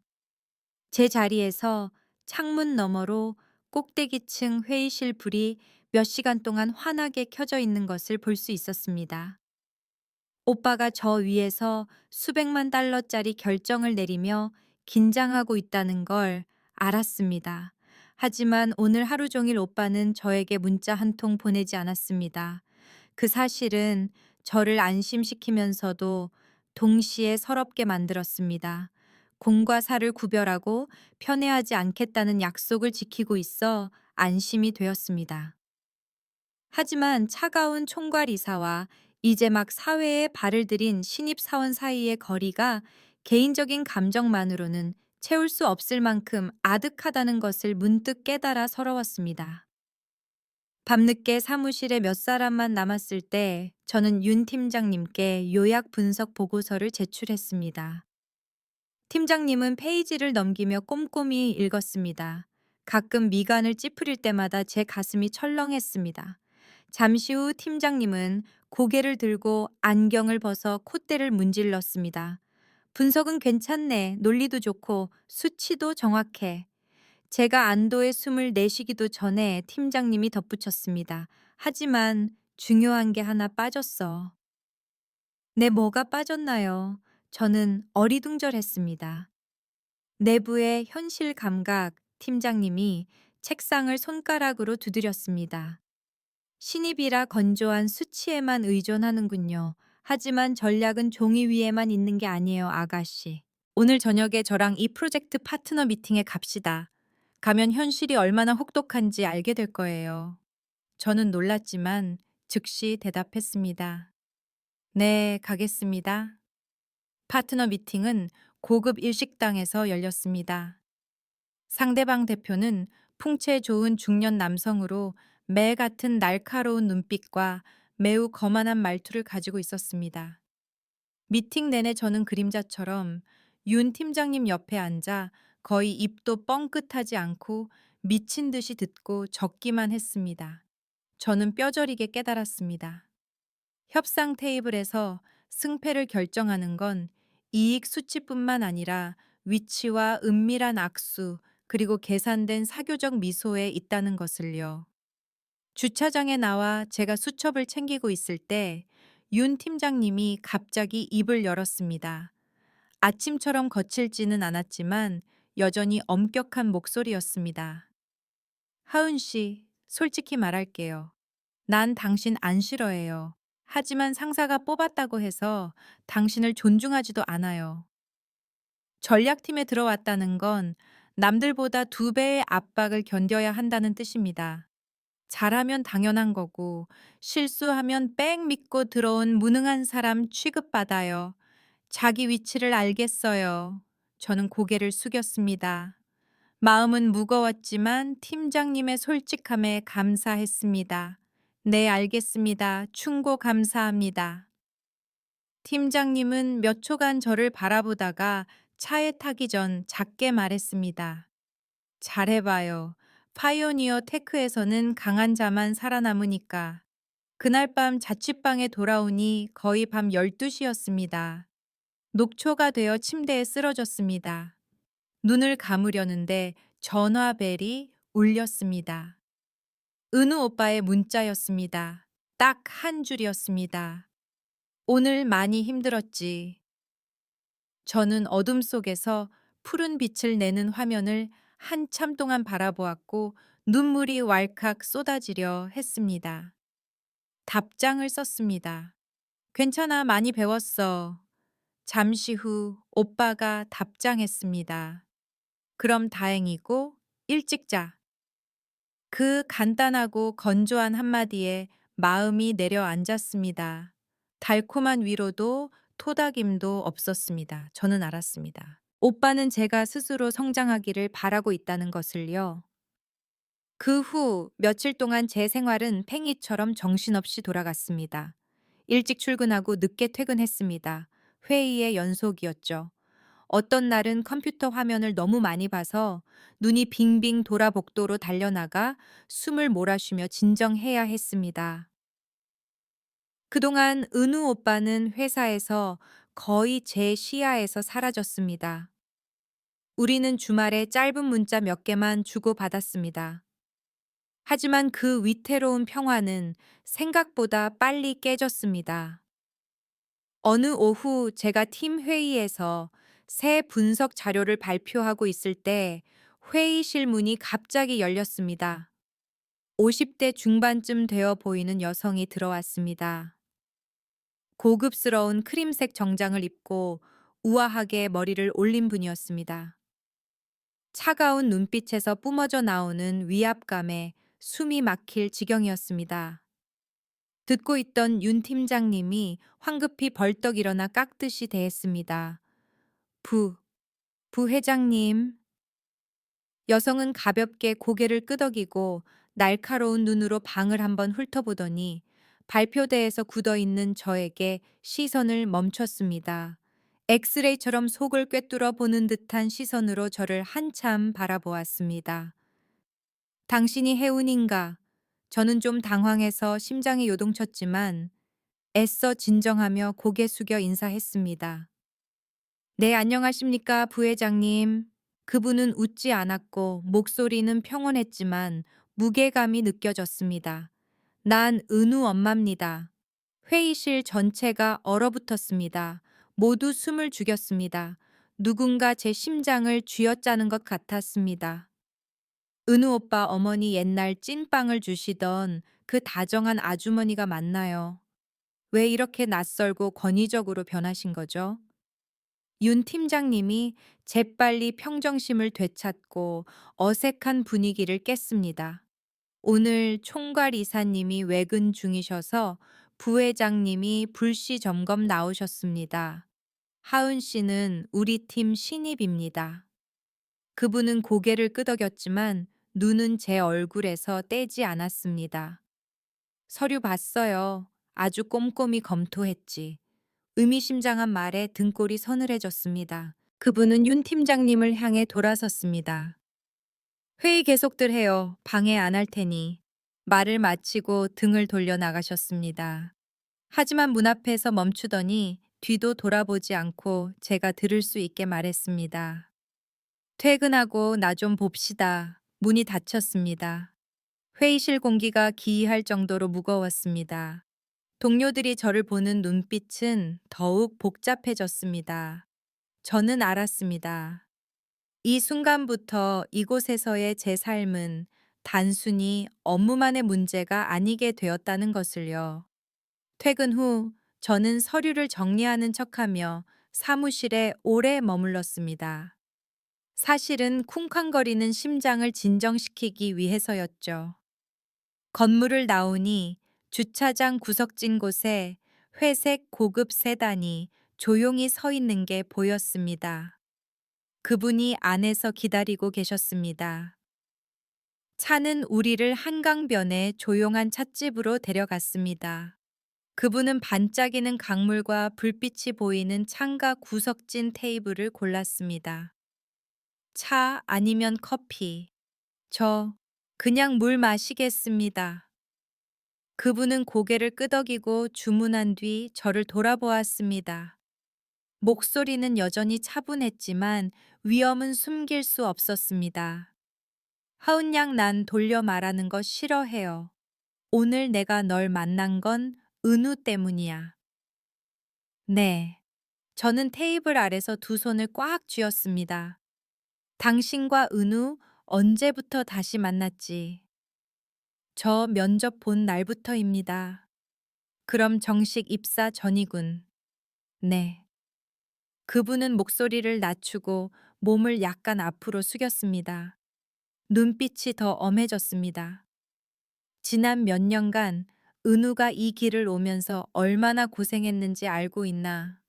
제 자리에서 창문 너머로 꼭대기층 회의실 불이 몇 시간 동안 환하게 켜져 있는 것을 볼 수 있었습니다. 오빠가 저 위에서 수백만 달러짜리 결정을 내리며 긴장하고 있다는 걸 알았습니다. 하지만 오늘 하루 종일 오빠는 저에게 문자 한 통 보내지 않았습니다. 그 사실은 저를 안심시키면서도 동시에 서럽게 만들었습니다. 공과 사를 구별하고 편애하지 않겠다는 약속을 지키고 있어 안심이 되었습니다. 하지만 차가운 총괄이사와 이제 막 사회에 발을 들인 신입사원 사이의 거리가 개인적인 감정만으로는 채울 수 없을 만큼 아득하다는 것을 문득 깨달아 서러웠습니다. 밤늦게 사무실에 몇 사람만 남았을 때 저는 윤 팀장님께 요약 분석 보고서를 제출했습니다. 팀장님은 페이지를 넘기며 꼼꼼히 읽었습니다. 가끔 미간을 찌푸릴 때마다 제 가슴이 철렁했습니다. 잠시 후 팀장님은 고개를 들고 안경을 벗어 콧대를 문질렀습니다. 분석은 괜찮네. 논리도 좋고 수치도 정확해. 제가 안도의 숨을 내쉬기도 전에 팀장님이 덧붙였습니다. 하지만 중요한 게 하나 빠졌어. 네, 뭐가 빠졌나요? 저는 어리둥절했습니다. 내부의 현실 감각 팀장님이 책상을 손가락으로 두드렸습니다. 신입이라 건조한 수치에만 의존하는군요. 하지만 전략은 종이 위에만 있는 게 아니에요, 아가씨. 오늘 저녁에 저랑 이 프로젝트 파트너 미팅에 갑시다. 가면 현실이 얼마나 혹독한지 알게 될 거예요. 저는 놀랐지만 즉시 대답했습니다. 네, 가겠습니다. 파트너 미팅은 고급 일식당에서 열렸습니다. 상대방 대표는 풍채 좋은 중년 남성으로 매 같은 날카로운 눈빛과 매우 거만한 말투를 가지고 있었습니다. 미팅 내내 저는 그림자처럼 윤 팀장님 옆에 앉아 거의 입도 뻥끗하지 않고 미친 듯이 듣고 적기만 했습니다. 저는 뼈저리게 깨달았습니다. 협상 테이블에서 승패를 결정하는 건 이익 수치뿐만 아니라 위치와 은밀한 악수, 그리고 계산된 사교적 미소에 있다는 것을요. 주차장에 나와 제가 수첩을 챙기고 있을 때 윤 팀장님이 갑자기 입을 열었습니다. 아침처럼 거칠지는 않았지만 여전히 엄격한 목소리였습니다. 하은 씨, 솔직히 말할게요. 난 당신 안 싫어해요. 하지만 상사가 뽑았다고 해서 당신을 존중하지도 않아요. 전략팀에 들어왔다는 건 남들보다 두 배의 압박을 견뎌야 한다는 뜻입니다. 잘하면 당연한 거고, 실수하면 빽 믿고 들어온 무능한 사람 취급받아요. 자기 위치를 알겠어요. 저는 고개를 숙였습니다. 마음은 무거웠지만 팀장님의 솔직함에 감사했습니다. 네, 알겠습니다. 충고 감사합니다. 팀장님은 몇 초간 저를 바라보다가 차에 타기 전 작게 말했습니다. 잘해봐요. 파이오니어 테크에서는 강한 자만 살아남으니까. 그날 밤 자취방에 돌아오니 거의 밤 12시였습니다. 녹초가 되어 침대에 쓰러졌습니다. 눈을 감으려는데 전화벨이 울렸습니다. 은우 오빠의 문자였습니다. 딱 한 줄이었습니다. 오늘 많이 힘들었지. 저는 어둠 속에서 푸른 빛을 내는 화면을 한참 동안 바라보았고 눈물이 왈칵 쏟아지려 했습니다. 답장을 썼습니다. 괜찮아, 많이 배웠어. 잠시 후 오빠가 답장했습니다. 그럼 다행이고 일찍 자. 그 간단하고 건조한 한마디에 마음이 내려앉았습니다. 달콤한 위로도 토닥임도 없었습니다. 저는 알았습니다. 오빠는 제가 스스로 성장하기를 바라고 있다는 것을요. 그 후 며칠 동안 제 생활은 팽이처럼 정신없이 돌아갔습니다. 일찍 출근하고 늦게 퇴근했습니다. 회의의 연속이었죠. 어떤 날은 컴퓨터 화면을 너무 많이 봐서 눈이 빙빙 돌아 복도로 달려나가 숨을 몰아쉬며 진정해야 했습니다. 그동안 은우 오빠는 회사에서 거의 제 시야에서 사라졌습니다. 우리는 주말에 짧은 문자 몇 개만 주고받았습니다. 하지만 그 위태로운 평화는 생각보다 빨리 깨졌습니다. 어느 오후 제가 팀 회의에서 새 분석 자료를 발표하고 있을 때 회의실 문이 갑자기 열렸습니다. 50대 중반쯤 되어 보이는 여성이 들어왔습니다. 고급스러운 크림색 정장을 입고 우아하게 머리를 올린 분이었습니다. 차가운 눈빛에서 뿜어져 나오는 위압감에 숨이 막힐 지경이었습니다. 듣고 있던 윤 팀장님이 황급히 벌떡 일어나 깍듯이 대했습니다. 부, 부회장님. 여성은 가볍게 고개를 끄덕이고 날카로운 눈으로 방을 한번 훑어보더니 발표대에서 굳어있는 저에게 시선을 멈췄습니다. 엑스레이처럼 속을 꿰뚫어 보는 듯한 시선으로 저를 한참 바라보았습니다. 당신이 해운인가? 저는 좀 당황해서 심장이 요동쳤지만 애써 진정하며 고개 숙여 인사했습니다. 네, 안녕하십니까, 부회장님. 그분은 웃지 않았고 목소리는 평온했지만 무게감이 느껴졌습니다. 난 은우 엄마입니다. 회의실 전체가 얼어붙었습니다. 모두 숨을 죽였습니다. 누군가 제 심장을 쥐어짜는 것 같았습니다. 은우 오빠 어머니 옛날 찐빵을 주시던 그 다정한 아주머니가 맞나요? 왜 이렇게 낯설고 권위적으로 변하신 거죠? 윤 팀장님이 재빨리 평정심을 되찾고 어색한 분위기를 깼습니다. 오늘 총괄 이사님이 외근 중이셔서 부회장님이 불시 점검 나오셨습니다. 하은 씨는 우리 팀 신입입니다. 그분은 고개를 끄덕였지만 눈은 제 얼굴에서 떼지 않았습니다. 서류 봤어요. 아주 꼼꼼히 검토했지. 의미심장한 말에 등골이 서늘해졌습니다. 그분은 윤 팀장님을 향해 돌아섰습니다. 회의 계속들 해요. 방해 안 할 테니. 말을 마치고 등을 돌려 나가셨습니다. 하지만 문 앞에서 멈추더니 뒤도 돌아보지 않고 제가 들을 수 있게 말했습니다. 퇴근하고 나 좀 봅시다. 문이 닫혔습니다. 회의실 공기가 기이할 정도로 무거웠습니다. 동료들이 저를 보는 눈빛은 더욱 복잡해졌습니다. 저는 알았습니다. 이 순간부터 이곳에서의 제 삶은 단순히 업무만의 문제가 아니게 되었다는 것을요. 퇴근 후 저는 서류를 정리하는 척하며 사무실에 오래 머물렀습니다. 사실은 쿵쾅거리는 심장을 진정시키기 위해서였죠. 건물을 나오니 주차장 구석진 곳에 회색 고급 세단이 조용히 서 있는 게 보였습니다. 그분이 안에서 기다리고 계셨습니다. 차는 우리를 한강변의 조용한 찻집으로 데려갔습니다. 그분은 반짝이는 강물과 불빛이 보이는 창가 구석진 테이블을 골랐습니다. 차 아니면 커피. 저 그냥 물 마시겠습니다. 그분은 고개를 끄덕이고 주문한 뒤 저를 돌아보았습니다. 목소리는 여전히 차분했지만 위험은 숨길 수 없었습니다. 하은 양 난 돌려 말하는 거 싫어해요. 오늘 내가 널 만난 건 은우 때문이야. 네. 저는 테이블 아래서 두 손을 꽉 쥐었습니다. 당신과 은우 언제부터 다시 만났지? 저 면접 본 날부터입니다. 그럼 정식 입사 전이군. 네. 그분은 목소리를 낮추고 몸을 약간 앞으로 숙였습니다. 눈빛이 더 엄해졌습니다. 지난 몇 년간 은우가 이 길을 오면서 얼마나 고생했는지 알고 있나?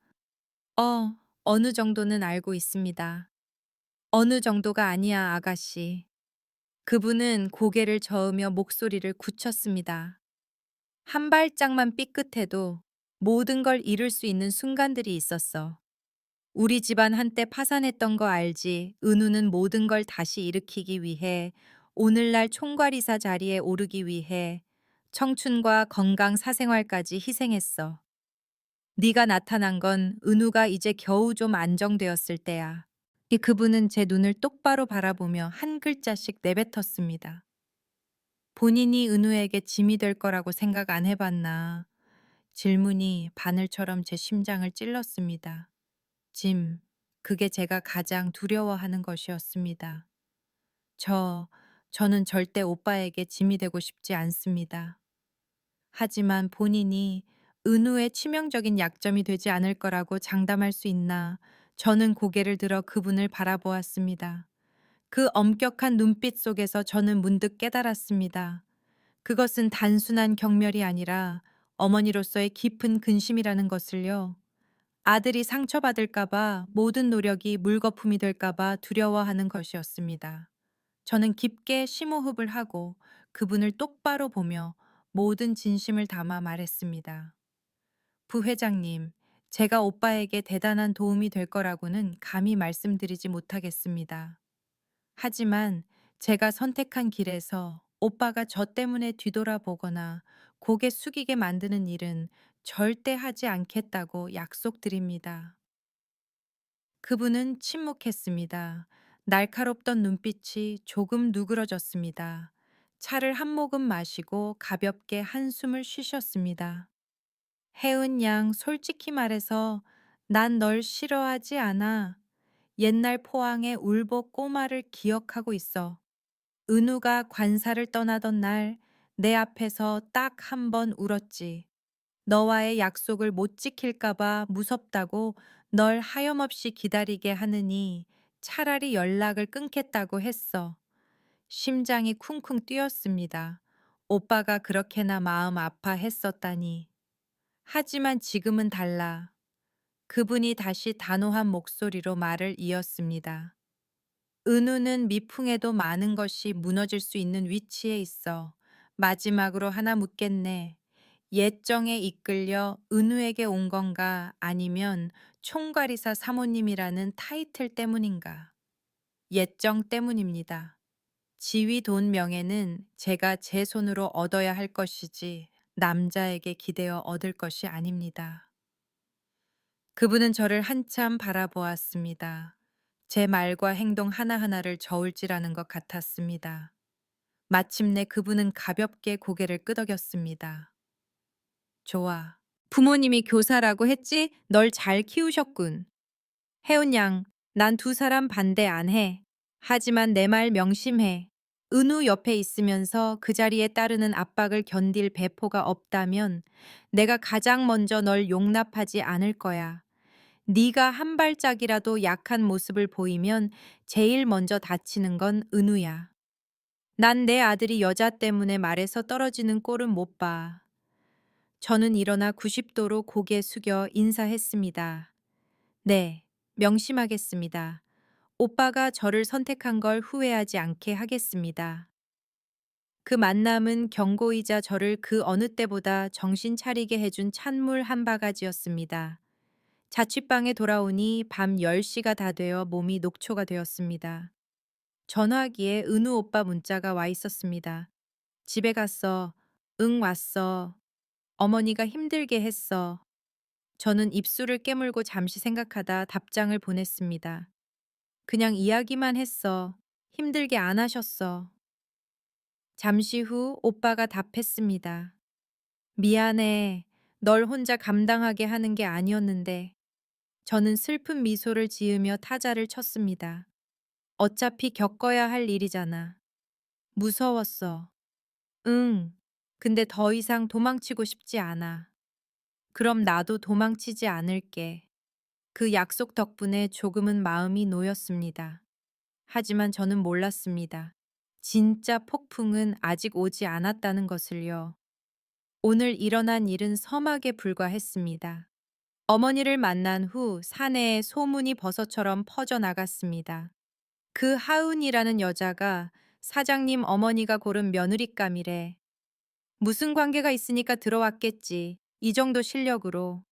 어, 어느 정도는 알고 있습니다. 어느 정도가 아니야, 아가씨. 그분은 고개를 저으며 목소리를 굳혔습니다. 한 발짝만 삐끗해도 모든 걸 잃을 수 있는 순간들이 있었어. 우리 집안 한때 파산했던 거 알지? 은우는 모든 걸 다시 일으키기 위해 오늘날 총괄이사 자리에 오르기 위해 청춘과 건강 사생활까지 희생했어. 네가 나타난 건 은우가 이제 겨우 좀 안정되었을 때야. 그분은 제 눈을 똑바로 바라보며 한 글자씩 내뱉었습니다. 본인이 은우에게 짐이 될 거라고 생각 안 해봤나. 질문이 바늘처럼 제 심장을 찔렀습니다. 짐, 그게 제가 가장 두려워하는 것이었습니다. 저, 저는 절대 오빠에게 짐이 되고 싶지 않습니다. 하지만 본인이 은우의 치명적인 약점이 되지 않을 거라고 장담할 수 있나. 저는 고개를 들어 그분을 바라보았습니다. 그 엄격한 눈빛 속에서 저는 문득 깨달았습니다. 그것은 단순한 경멸이 아니라 어머니로서의 깊은 근심이라는 것을요. 아들이 상처받을까봐 모든 노력이 물거품이 될까봐 두려워하는 것이었습니다. 저는 깊게 심호흡을 하고 그분을 똑바로 보며 모든 진심을 담아 말했습니다. 부회장님, 제가 오빠에게 대단한 도움이 될 거라고는 감히 말씀드리지 못하겠습니다. 하지만 제가 선택한 길에서 오빠가 저 때문에 뒤돌아보거나 고개 숙이게 만드는 일은 절대 하지 않겠다고 약속드립니다. 그분은 침묵했습니다. 날카롭던 눈빛이 조금 누그러졌습니다. 차를 한 모금 마시고 가볍게 한숨을 쉬셨습니다. 혜은 양, 솔직히 말해서 난 널 싫어하지 않아. 옛날 포항의 울보 꼬마를 기억하고 있어. 은우가 관사를 떠나던 날 내 앞에서 딱 한 번 울었지. 너와의 약속을 못 지킬까봐 무섭다고 널 하염없이 기다리게 하느니 차라리 연락을 끊겠다고 했어. 심장이 쿵쿵 뛰었습니다. 오빠가 그렇게나 마음 아파했었다니. 하지만 지금은 달라. 그분이 다시 단호한 목소리로 말을 이었습니다. 은우는 미풍에도 많은 것이 무너질 수 있는 위치에 있어. 마지막으로 하나 묻겠네. 예정에 이끌려 은우에게 온 건가 아니면 총괄이사 사모님이라는 타이틀 때문인가? 예정 때문입니다. 지위 돈 명예는 제가 제 손으로 얻어야 할 것이지 남자에게 기대어 얻을 것이 아닙니다. 그분은 저를 한참 바라보았습니다. 제 말과 행동 하나하나를 저울질하는 것 같았습니다. 마침내 그분은 가볍게 고개를 끄덕였습니다. 좋아. 부모님이 교사라고 했지? 널 잘 키우셨군. 혜운 양, 난 두 사람 반대 안 해. 하지만 내 말 명심해. 은우 옆에 있으면서 그 자리에 따르는 압박을 견딜 배포가 없다면 내가 가장 먼저 널 용납하지 않을 거야. 네가 한 발짝이라도 약한 모습을 보이면 제일 먼저 다치는 건 은우야. 난 내 아들이 여자 때문에 말에서 떨어지는 꼴은 못 봐. 저는 일어나 90도로 고개 숙여 인사했습니다. 네, 명심하겠습니다. 오빠가 저를 선택한 걸 후회하지 않게 하겠습니다. 그 만남은 경고이자 저를 그 어느 때보다 정신 차리게 해준 찬물 한 바가지였습니다. 자취방에 돌아오니 밤 10시가 다 되어 몸이 녹초가 되었습니다. 전화기에 은우 오빠 문자가 와 있었습니다. 집에 갔어. 응, 왔어. 어머니가 힘들게 했어. 저는 입술을 깨물고 잠시 생각하다 답장을 보냈습니다. 그냥 이야기만 했어. 힘들게 안 하셨어. 잠시 후 오빠가 답했습니다. 미안해. 널 혼자 감당하게 하는 게 아니었는데. 저는 슬픈 미소를 지으며 타자를 쳤습니다. 어차피 겪어야 할 일이잖아. 무서웠어. 응. 근데 더 이상 도망치고 싶지 않아. 그럼 나도 도망치지 않을게. 그 약속 덕분에 조금은 마음이 놓였습니다. 하지만 저는 몰랐습니다. 진짜 폭풍은 아직 오지 않았다는 것을요. 오늘 일어난 일은 서막에 불과했습니다. 어머니를 만난 후 사내에 소문이 버섯처럼 퍼져나갔습니다. 그 하은이라는 여자가 사장님 어머니가 고른 며느리감이래. 무슨 관계가 있으니까 들어왔겠지. 이 정도 실력으로.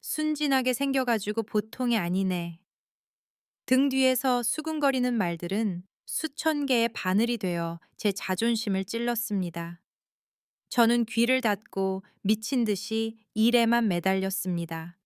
순진하게 생겨가지고 보통이 아니네. 등 뒤에서 수군거리는 말들은 수천 개의 바늘이 되어 제 자존심을 찔렀습니다. 저는 귀를 닫고 미친 듯이 일에만 매달렸습니다.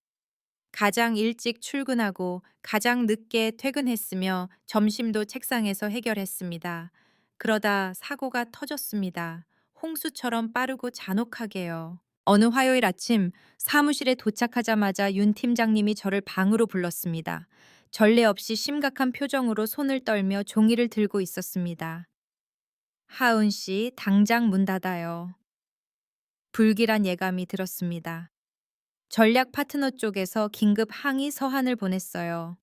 가장 일찍 출근하고 가장 늦게 퇴근했으며 점심도 책상에서 해결했습니다. 그러다 사고가 터졌습니다. 홍수처럼 빠르고 잔혹하게요. 어느 화요일 아침 사무실에 도착하자마자 윤 팀장님이 저를 방으로 불렀습니다. 전례 없이 심각한 표정으로 손을 떨며 종이를 들고 있었습니다. 하은 씨, 당장 문 닫아요. 불길한 예감이 들었습니다. 전략 파트너 쪽에서 긴급 항의 서한을 보냈어요.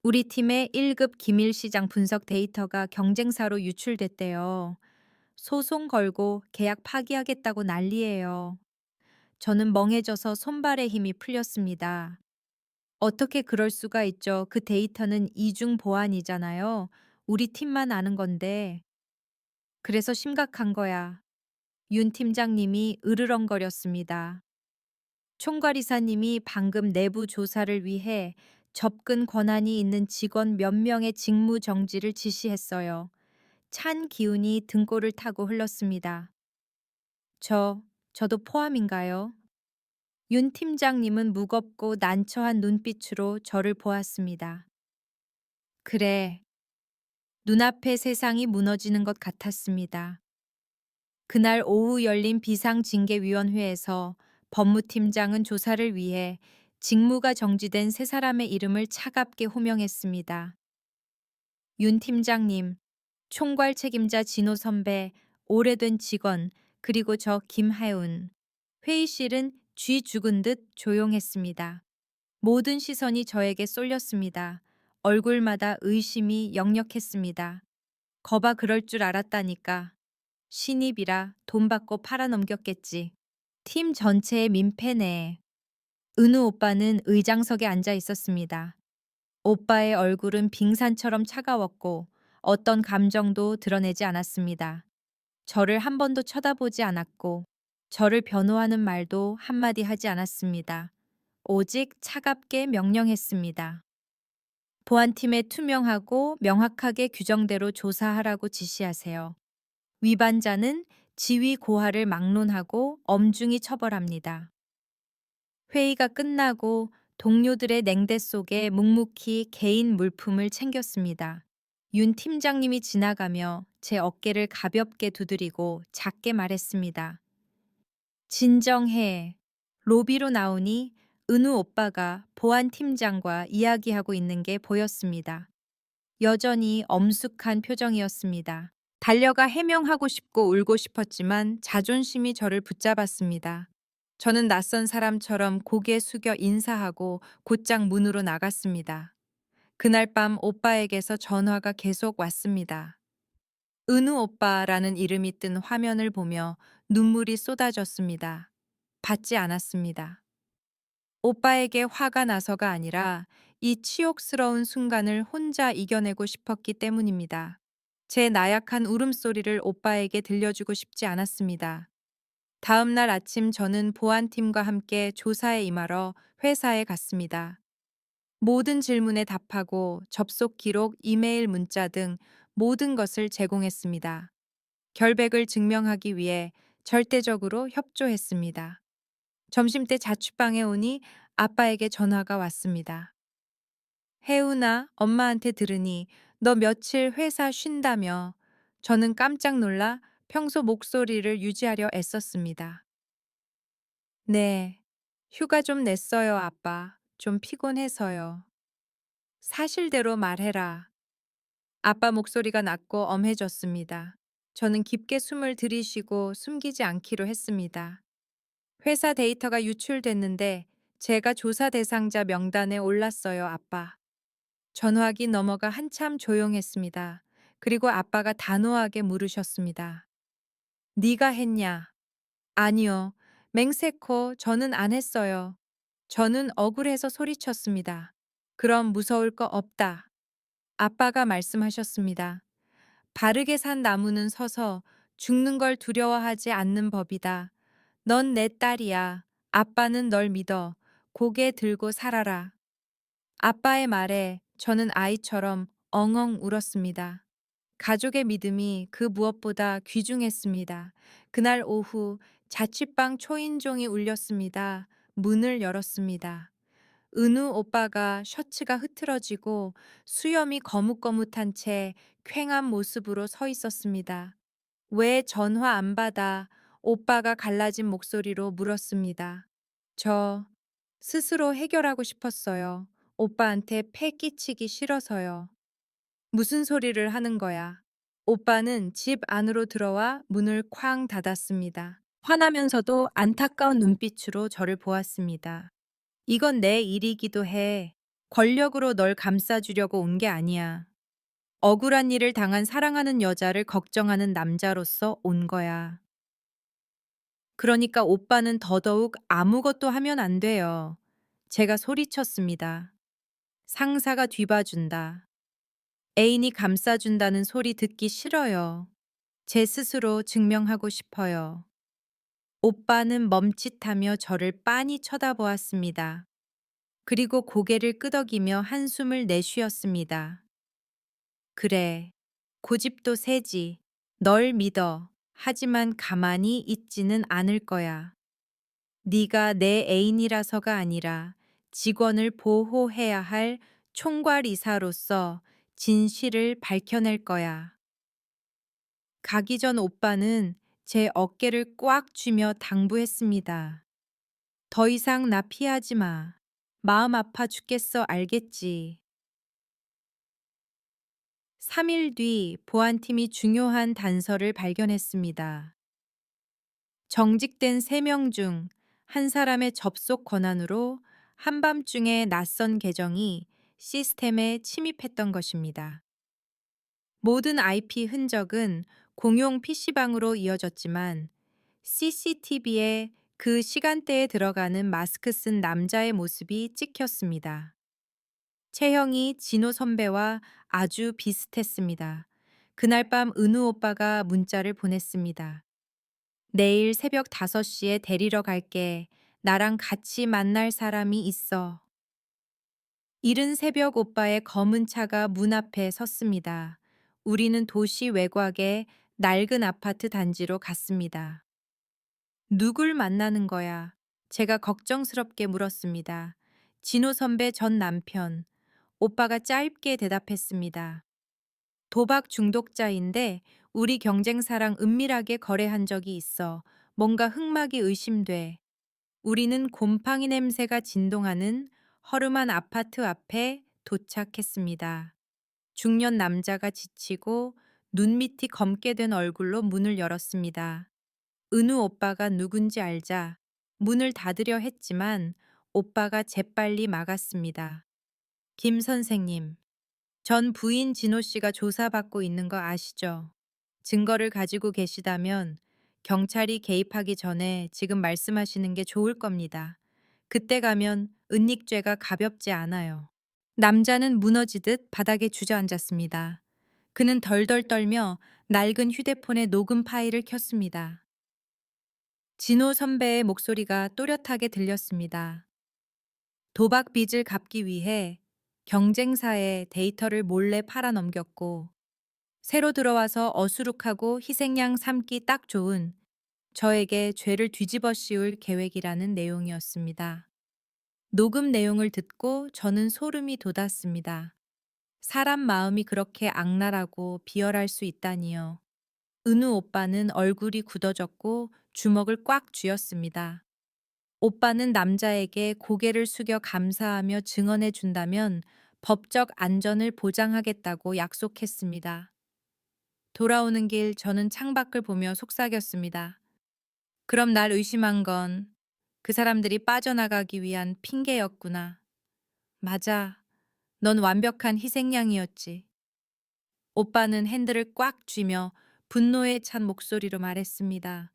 우리 팀의 1급 기밀 시장 분석 데이터가 경쟁사로 유출됐대요. 소송 걸고 계약 파기하겠다고 난리예요. 저는 멍해져서 손발에 힘이 풀렸습니다. 어떻게 그럴 수가 있죠? 그 데이터는 이중 보안이잖아요. 우리 팀만 아는 건데. 그래서 심각한 거야. 윤 팀장님이 으르렁거렸습니다. 총괄이사님이 방금 내부 조사를 위해 접근 권한이 있는 직원 몇 명의 직무 정지를 지시했어요. 찬 기운이 등골을 타고 흘렀습니다. 저도 포함인가요? 윤 팀장님은 무겁고 난처한 눈빛으로 저를 보았습니다. 그래, 눈앞의 세상이 무너지는 것 같았습니다. 그날 오후 열린 비상징계위원회에서 법무팀장은 조사를 위해 직무가 정지된 세 사람의 이름을 차갑게 호명했습니다. 윤 팀장님, 총괄 책임자 진호 선배, 오래된 직원, 그리고 저 김하윤. 회의실은 쥐 죽은 듯 조용했습니다. 모든 시선이 저에게 쏠렸습니다. 얼굴마다 의심이 역력했습니다. 거봐 그럴 줄 알았다니까. 신입이라 돈 받고 팔아넘겼겠지. 팀 전체의 민폐네. 은우 오빠는 의장석에 앉아 있었습니다. 오빠의 얼굴은 빙산처럼 차가웠고 어떤 감정도 드러내지 않았습니다. 저를 한 번도 쳐다보지 않았고 저를 변호하는 말도 한마디 하지 않았습니다. 오직 차갑게 명령했습니다. 보안팀에 투명하고 명확하게 규정대로 조사하라고 지시하세요. 위반자는 지위 고하를 막론하고 엄중히 처벌합니다. 회의가 끝나고 동료들의 냉대 속에 묵묵히 개인 물품을 챙겼습니다. 윤 팀장님이 지나가며 제 어깨를 가볍게 두드리고 작게 말했습니다. 진정해. 로비로 나오니 은우 오빠가 보안 팀장과 이야기하고 있는 게 보였습니다. 여전히 엄숙한 표정이었습니다. 달려가 해명하고 싶고 울고 싶었지만 자존심이 저를 붙잡았습니다. 저는 낯선 사람처럼 고개 숙여 인사하고 곧장 문으로 나갔습니다. 그날 밤 오빠에게서 전화가 계속 왔습니다. 은우 오빠라는 이름이 뜬 화면을 보며 눈물이 쏟아졌습니다. 받지 않았습니다. 오빠에게 화가 나서가 아니라 이 치욕스러운 순간을 혼자 이겨내고 싶었기 때문입니다. 제 나약한 울음소리를 오빠에게 들려주고 싶지 않았습니다. 다음 날 아침 저는 보안팀과 함께 조사에 임하러 회사에 갔습니다. 모든 질문에 답하고 접속 기록, 이메일 문자 등 모든 것을 제공했습니다. 결백을 증명하기 위해 절대적으로 협조했습니다. 점심때 자취방에 오니 아빠에게 전화가 왔습니다. 혜훈아, 엄마한테 들으니 너 며칠 회사 쉰다며. 저는 깜짝 놀라 평소 목소리를 유지하려 애썼습니다. 네, 휴가 좀 냈어요, 아빠. 좀 피곤해서요. 사실대로 말해라. 아빠 목소리가 낮고 엄해졌습니다. 저는 깊게 숨을 들이쉬고 숨기지 않기로 했습니다. 회사 데이터가 유출됐는데 제가 조사 대상자 명단에 올랐어요, 아빠. 전화기 너머가 한참 조용했습니다. 그리고 아빠가 단호하게 물으셨습니다. 네가 했냐? 아니요. 맹세코 저는 안 했어요. 저는 억울해서 소리쳤습니다. 그럼 무서울 거 없다. 아빠가 말씀하셨습니다. 바르게 산 나무는 서서 죽는 걸 두려워하지 않는 법이다. 넌 내 딸이야. 아빠는 널 믿어. 고개 들고 살아라. 아빠의 말에 저는 아이처럼 엉엉 울었습니다. 가족의 믿음이 그 무엇보다 귀중했습니다. 그날 오후 자취방 초인종이 울렸습니다. 문을 열었습니다. 은우 오빠가 셔츠가 흐트러지고 수염이 거뭇거뭇한 채 퀭한 모습으로 서 있었습니다. 왜 전화 안 받아? 오빠가 갈라진 목소리로 물었습니다. 저 스스로 해결하고 싶었어요. 오빠한테 패 끼치기 싫어서요. 무슨 소리를 하는 거야? 오빠는 집 안으로 들어와 문을 쾅 닫았습니다. 화나면서도 안타까운 눈빛으로 저를 보았습니다. 이건 내 일이기도 해. 권력으로 널 감싸주려고 온 게 아니야. 억울한 일을 당한 사랑하는 여자를 걱정하는 남자로서 온 거야. 그러니까 오빠는 더더욱 아무것도 하면 안 돼요. 제가 소리쳤습니다. 상사가 뒤봐준다. 애인이 감싸준다는 소리 듣기 싫어요. 제 스스로 증명하고 싶어요. 오빠는 멈칫하며 저를 빤히 쳐다보았습니다. 그리고 고개를 끄덕이며 한숨을 내쉬었습니다. 그래, 고집도 세지. 널 믿어. 하지만 가만히 있지는 않을 거야. 네가 내 애인이라서가 아니라 직원을 보호해야 할 총괄이사로서 진실을 밝혀낼 거야. 가기 전 오빠는 제 어깨를 꽉 쥐며 당부했습니다. 더 이상 나 피하지 마. 마음 아파 죽겠어 알겠지. 3일 뒤 보안팀이 중요한 단서를 발견했습니다. 정직된 3명 중 한 사람의 접속 권한으로 한밤중에 낯선 계정이 시스템에 침입했던 것입니다. 모든 IP 흔적은 공용 PC방으로 이어졌지만 CCTV에 그 시간대에 들어가는 마스크 쓴 남자의 모습이 찍혔습니다. 체형이 진호 선배와 아주 비슷했습니다. 그날 밤 은우 오빠가 문자를 보냈습니다. 내일 새벽 5시에 데리러 갈게. 나랑 같이 만날 사람이 있어. 이른 새벽 오빠의 검은 차가 문 앞에 섰습니다. 우리는 도시 외곽의 낡은 아파트 단지로 갔습니다. 누굴 만나는 거야? 제가 걱정스럽게 물었습니다. 진호 선배 전 남편. 오빠가 짧게 대답했습니다. 도박 중독자인데 우리 경쟁사랑 은밀하게 거래한 적이 있어. 뭔가 흑막이 의심돼. 우리는 곰팡이 냄새가 진동하는 허름한 아파트 앞에 도착했습니다. 중년 남자가 지치고 눈밑이 검게 된 얼굴로 문을 열었습니다. 은우 오빠가 누군지 알자 문을 닫으려 했지만 오빠가 재빨리 막았습니다. 김 선생님, 전 부인 진호 씨가 조사받고 있는 거 아시죠? 증거를 가지고 계시다면 경찰이 개입하기 전에 지금 말씀하시는 게 좋을 겁니다. 그때 가면 은닉죄가 가볍지 않아요. 남자는 무너지듯 바닥에 주저앉았습니다. 그는 덜덜 떨며 낡은 휴대폰의 녹음 파일을 켰습니다. 진호 선배의 목소리가 또렷하게 들렸습니다. 도박 빚을 갚기 위해 경쟁사에 데이터를 몰래 팔아넘겼고 새로 들어와서 어수룩하고 희생양 삼기 딱 좋은 저에게 죄를 뒤집어 씌울 계획이라는 내용이었습니다. 녹음 내용을 듣고 저는 소름이 돋았습니다. 사람 마음이 그렇게 악랄하고 비열할 수 있다니요. 은우 오빠는 얼굴이 굳어졌고 주먹을 꽉 쥐었습니다. 오빠는 남자에게 고개를 숙여 감사하며 증언해 준다면 법적 안전을 보장하겠다고 약속했습니다. 돌아오는 길 저는 창밖을 보며 속삭였습니다. 그럼 날 의심한 건 그 사람들이 빠져나가기 위한 핑계였구나. 맞아. 넌 완벽한 희생양이었지. 오빠는 핸들을 꽉 쥐며 분노에 찬 목소리로 말했습니다.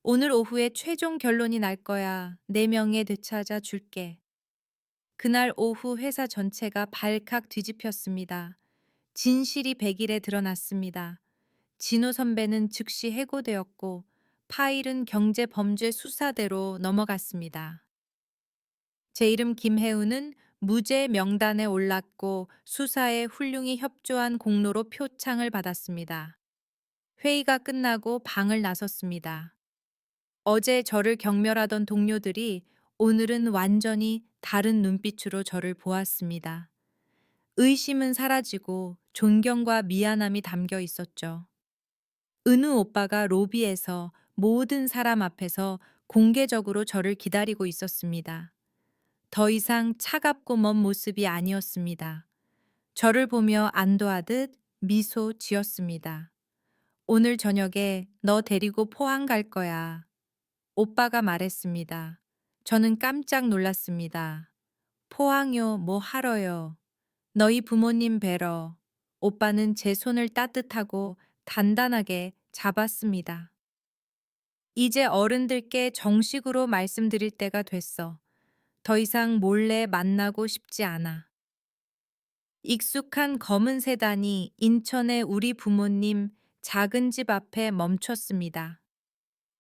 오늘 오후에 최종 결론이 날 거야. 내 명예 되찾아 줄게. 그날 오후 회사 전체가 발칵 뒤집혔습니다. 진실이 백일에 드러났습니다. 진호 선배는 즉시 해고되었고 파일은 경제범죄수사대로 넘어갔습니다. 제 이름 김혜우는 무죄 명단에 올랐고 수사에 훌륭히 협조한 공로로 표창을 받았습니다. 회의가 끝나고 방을 나섰습니다. 어제 저를 경멸하던 동료들이 오늘은 완전히 다른 눈빛으로 저를 보았습니다. 의심은 사라지고 존경과 미안함이 담겨 있었죠. 은우 오빠가 로비에서 모든 사람 앞에서 공개적으로 저를 기다리고 있었습니다. 더 이상 차갑고 먼 모습이 아니었습니다. 저를 보며 안도하듯 미소 지었습니다. 오늘 저녁에 너 데리고 포항 갈 거야. 오빠가 말했습니다. 저는 깜짝 놀랐습니다. 포항요, 뭐 하러요? 너희 부모님 뵈러. 오빠는 제 손을 따뜻하고 단단하게 잡았습니다. 이제 어른들께 정식으로 말씀드릴 때가 됐어. 더 이상 몰래 만나고 싶지 않아. 익숙한 검은 세단이 인천의 우리 부모님 작은 집 앞에 멈췄습니다.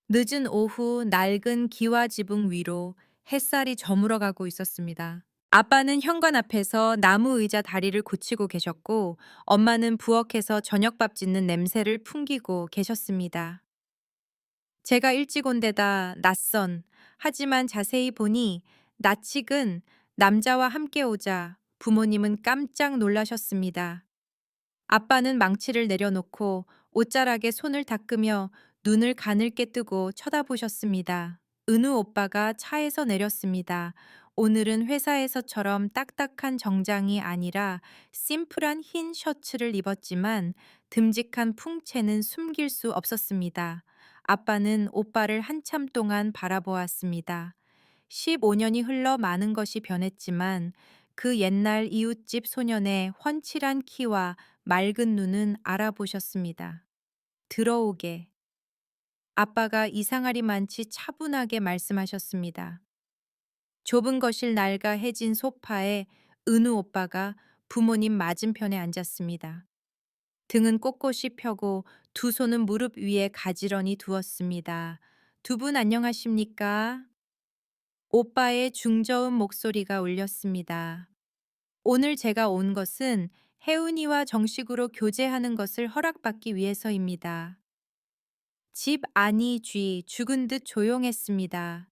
늦은 오후 낡은 기와 지붕 위로 햇살이 저물어 가고 있었습니다. 아빠는 현관 앞에서 나무 의자 다리를 고치고 계셨고 엄마는 부엌에서 저녁밥 짓는 냄새를 풍기고 계셨습니다. 제가 일찍 온 데다 낯선, 하지만 자세히 보니 낯익은 남자와 함께 오자 부모님은 깜짝 놀라셨습니다. 아빠는 망치를 내려놓고 옷자락에 손을 닦으며 눈을 가늘게 뜨고 쳐다보셨습니다. 은우 오빠가 차에서 내렸습니다. 오늘은 회사에서처럼 딱딱한 정장이 아니라 심플한 흰 셔츠를 입었지만 듬직한 풍채는 숨길 수 없었습니다. 아빠는 오빠를 한참 동안 바라보았습니다. 15년이 흘러 많은 것이 변했지만 그 옛날 이웃집 소년의 훤칠한 키와 맑은 눈은 알아보셨습니다. 들어오게. 아빠가 이상하리 많지 차분하게 말씀하셨습니다. 좁은 거실 낡아 해진 소파에 은우 오빠가 부모님 맞은편에 앉았습니다. 등은 꼿꼿이 펴고 두 손은 무릎 위에 가지런히 두었습니다. 두 분 안녕하십니까? 오빠의 중저음 목소리가 울렸습니다. 오늘 제가 온 것은 혜운이와 정식으로 교제하는 것을 허락받기 위해서입니다. 집 안이 죽은 듯 조용했습니다.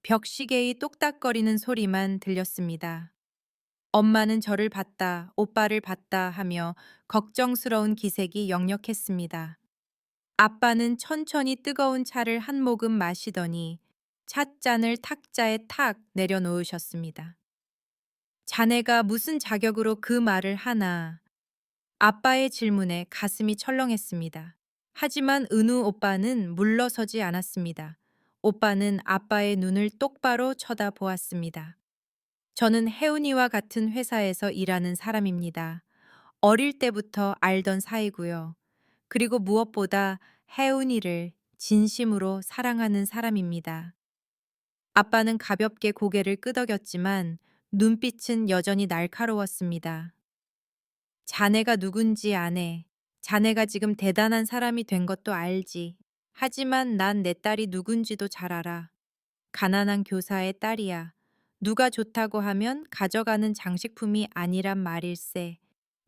벽시계의 똑딱거리는 소리만 들렸습니다. 엄마는 저를 봤다, 오빠를 봤다 하며 걱정스러운 기색이 역력했습니다. 아빠는 천천히 뜨거운 차를 한 모금 마시더니 찻잔을 탁자에 탁 내려놓으셨습니다. 자네가 무슨 자격으로 그 말을 하나? 아빠의 질문에 가슴이 철렁했습니다. 하지만 은우 오빠는 물러서지 않았습니다. 오빠는 아빠의 눈을 똑바로 쳐다보았습니다. 저는 혜운이와 같은 회사에서 일하는 사람입니다. 어릴 때부터 알던 사이고요. 그리고 무엇보다 혜운이를 진심으로 사랑하는 사람입니다. 아빠는 가볍게 고개를 끄덕였지만 눈빛은 여전히 날카로웠습니다. 자네가 누군지 아네. 자네가 지금 대단한 사람이 된 것도 알지. 하지만 난 내 딸이 누군지도 잘 알아. 가난한 교사의 딸이야. 누가 좋다고 하면 가져가는 장식품이 아니란 말일세.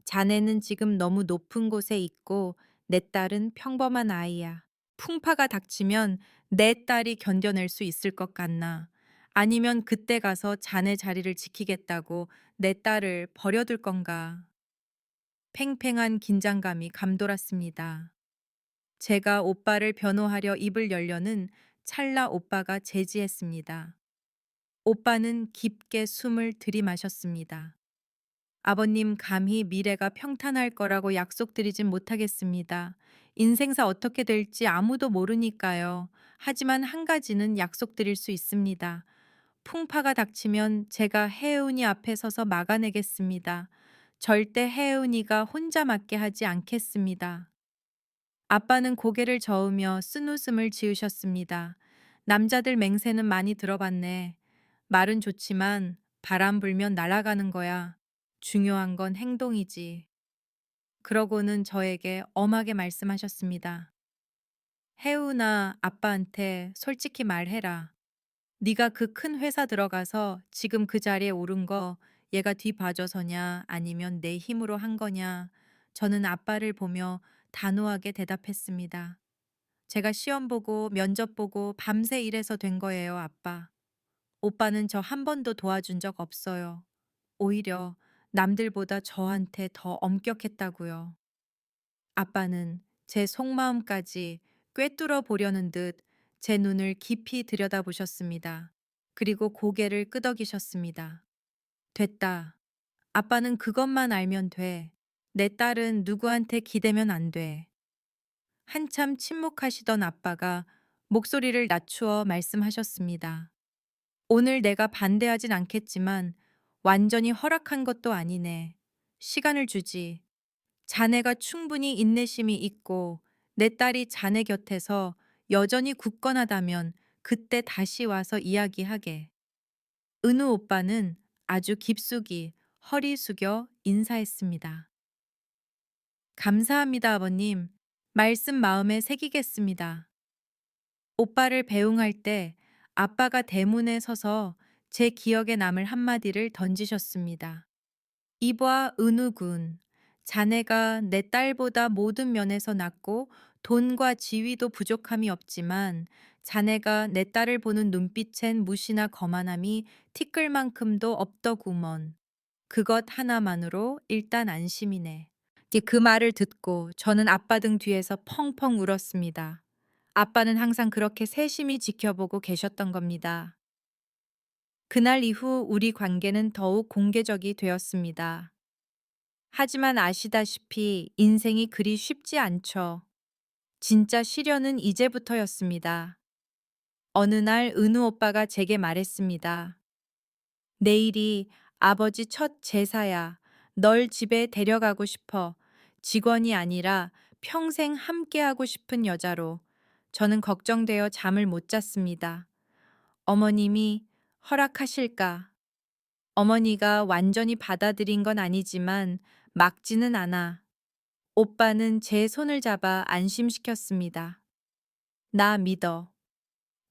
자네는 지금 너무 높은 곳에 있고 내 딸은 평범한 아이야. 풍파가 닥치면 내 딸이 견뎌낼 수 있을 것 같나? 아니면 그때 가서 자네 자리를 지키겠다고 내 딸을 버려둘 건가? 팽팽한 긴장감이 감돌았습니다. 제가 오빠를 변호하려 입을 열려는 찰나 오빠가 제지했습니다. 오빠는 깊게 숨을 들이마셨습니다. 아버님, 감히 미래가 평탄할 거라고 약속드리진 못하겠습니다. 인생사 어떻게 될지 아무도 모르니까요. 하지만 한 가지는 약속드릴 수 있습니다. 풍파가 닥치면 제가 혜은이 앞에 서서 막아내겠습니다. 절대 혜은이가 혼자 맞게 하지 않겠습니다. 아빠는 고개를 저으며 쓴웃음을 지으셨습니다. 남자들 맹세는 많이 들어봤네. 말은 좋지만 바람 불면 날아가는 거야. 중요한 건 행동이지. 그러고는 저에게 엄하게 말씀하셨습니다. 혜우나 아빠한테 솔직히 말해라. 네가 그 큰 회사 들어가서 지금 그 자리에 오른 거 얘가 뒤봐줘서냐 아니면 내 힘으로 한 거냐. 저는 아빠를 보며 단호하게 대답했습니다. 제가 시험 보고 면접 보고 밤새 일해서 된 거예요, 아빠. 오빠는 저 한 번도 도와준 적 없어요. 오히려 남들보다 저한테 더 엄격했다고요. 아빠는 제 속마음까지 꿰뚫어 보려는 듯 제 눈을 깊이 들여다보셨습니다. 그리고 고개를 끄덕이셨습니다. 됐다. 아빠는 그것만 알면 돼. 내 딸은 누구한테 기대면 안 돼. 한참 침묵하시던 아빠가 목소리를 낮추어 말씀하셨습니다. 오늘 내가 반대하진 않겠지만 완전히 허락한 것도 아니네. 시간을 주지. 자네가 충분히 인내심이 있고 내 딸이 자네 곁에서 여전히 굳건하다면 그때 다시 와서 이야기하게. 은우 오빠는 아주 깊숙이 허리 숙여 인사했습니다. 감사합니다, 아버님. 말씀 마음에 새기겠습니다. 오빠를 배웅할 때 아빠가 대문에 서서 제 기억에 남을 한마디를 던지셨습니다. 이봐, 은우군. 자네가 내 딸보다 모든 면에서 낫고 돈과 지위도 부족함이 없지만 자네가 내 딸을 보는 눈빛엔 무시나 거만함이 티끌만큼도 없더구먼. 그것 하나만으로 일단 안심이네. 그 말을 듣고 저는 아빠 등 뒤에서 펑펑 울었습니다. 아빠는 항상 그렇게 세심히 지켜보고 계셨던 겁니다. 그날 이후 우리 관계는 더욱 공개적이 되었습니다. 하지만 아시다시피 인생이 그리 쉽지 않죠. 진짜 시련은 이제부터였습니다. 어느 날 은우 오빠가 제게 말했습니다. 내일이 아버지 첫 제사야. 널 집에 데려가고 싶어. 직원이 아니라 평생 함께하고 싶은 여자로. 저는 걱정되어 잠을 못 잤습니다. 어머님이 허락하실까? 어머니가 완전히 받아들인 건 아니지만 막지는 않아. 오빠는 제 손을 잡아 안심시켰습니다. 나 믿어.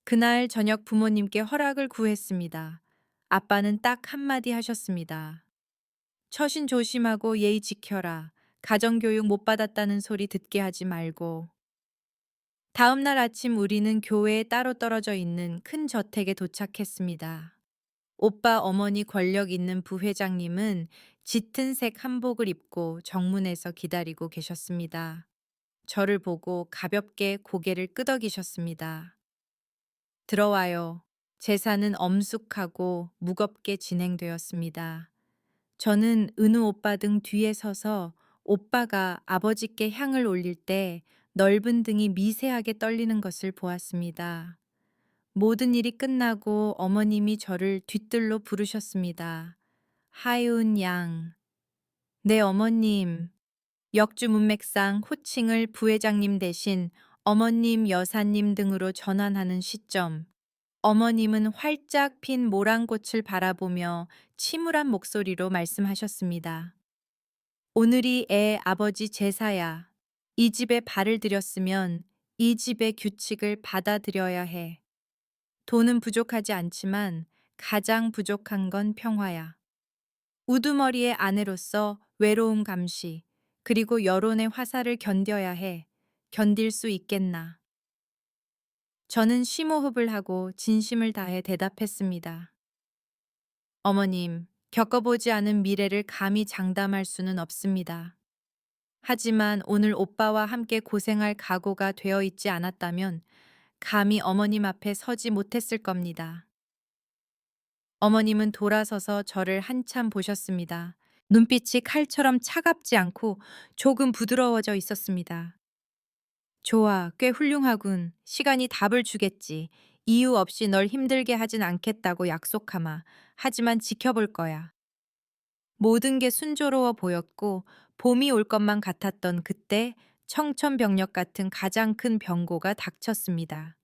그날 저녁 부모님께 허락을 구했습니다. 아빠는 딱 한마디 하셨습니다. 처신 조심하고 예의 지켜라. 가정교육 못 받았다는 소리 듣게 하지 말고. 다음 날 아침 우리는 교회에 따로 떨어져 있는 큰 저택에 도착했습니다. 오빠 어머니 권력 있는 부회장님은 짙은 색 한복을 입고 정문에서 기다리고 계셨습니다. 저를 보고 가볍게 고개를 끄덕이셨습니다. 들어와요. 제사는 엄숙하고 무겁게 진행되었습니다. 저는 은우 오빠 등 뒤에 서서 오빠가 아버지께 향을 올릴 때 넓은 등이 미세하게 떨리는 것을 보았습니다. 모든 일이 끝나고 어머님이 저를 뒤뜰로 부르셨습니다. 하윤 양. 네, 어머님. 역주 문맥상 호칭을 부회장님 대신 어머님, 여사님 등으로 전환하는 시점. 어머님은 활짝 핀 모란꽃을 바라보며 침울한 목소리로 말씀하셨습니다. 오늘이 애 아버지 제사야. 이 집에 발을 들였으면 이 집의 규칙을 받아들여야 해. 돈은 부족하지 않지만 가장 부족한 건 평화야. 우두머리의 아내로서 외로움 감시, 그리고 여론의 화살을 견뎌야 해. 견딜 수 있겠나? 저는 심호흡을 하고 진심을 다해 대답했습니다. 어머님, 겪어보지 않은 미래를 감히 장담할 수는 없습니다. 하지만 오늘 오빠와 함께 고생할 각오가 되어 있지 않았다면 감히 어머님 앞에 서지 못했을 겁니다. 어머님은 돌아서서 저를 한참 보셨습니다. 눈빛이 칼처럼 차갑지 않고 조금 부드러워져 있었습니다. 좋아, 꽤 훌륭하군. 시간이 답을 주겠지. 이유 없이 널 힘들게 하진 않겠다고 약속하마. 하지만 지켜볼 거야. 모든 게 순조로워 보였고 봄이 올 것만 같았던 그때 청천벽력 같은 가장 큰 병고가 닥쳤습니다.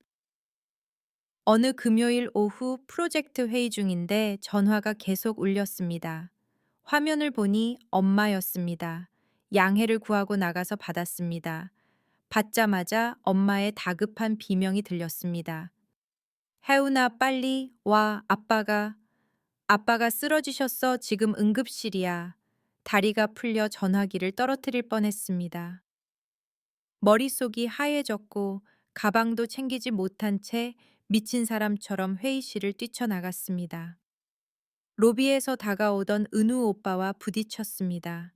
어느 금요일 오후 프로젝트 회의 중인데 전화가 계속 울렸습니다. 화면을 보니 엄마였습니다. 양해를 구하고 나가서 받았습니다. 받자마자 엄마의 다급한 비명이 들렸습니다. 혜훈아, 빨리 와. 아빠가 쓰러지셨어. 지금 응급실이야. 다리가 풀려 전화기를 떨어뜨릴 뻔했습니다. 머릿속이 하얘졌고 가방도 챙기지 못한 채 미친 사람처럼 회의실을 뛰쳐나갔습니다. 로비에서 다가오던 은우 오빠와 부딪혔습니다.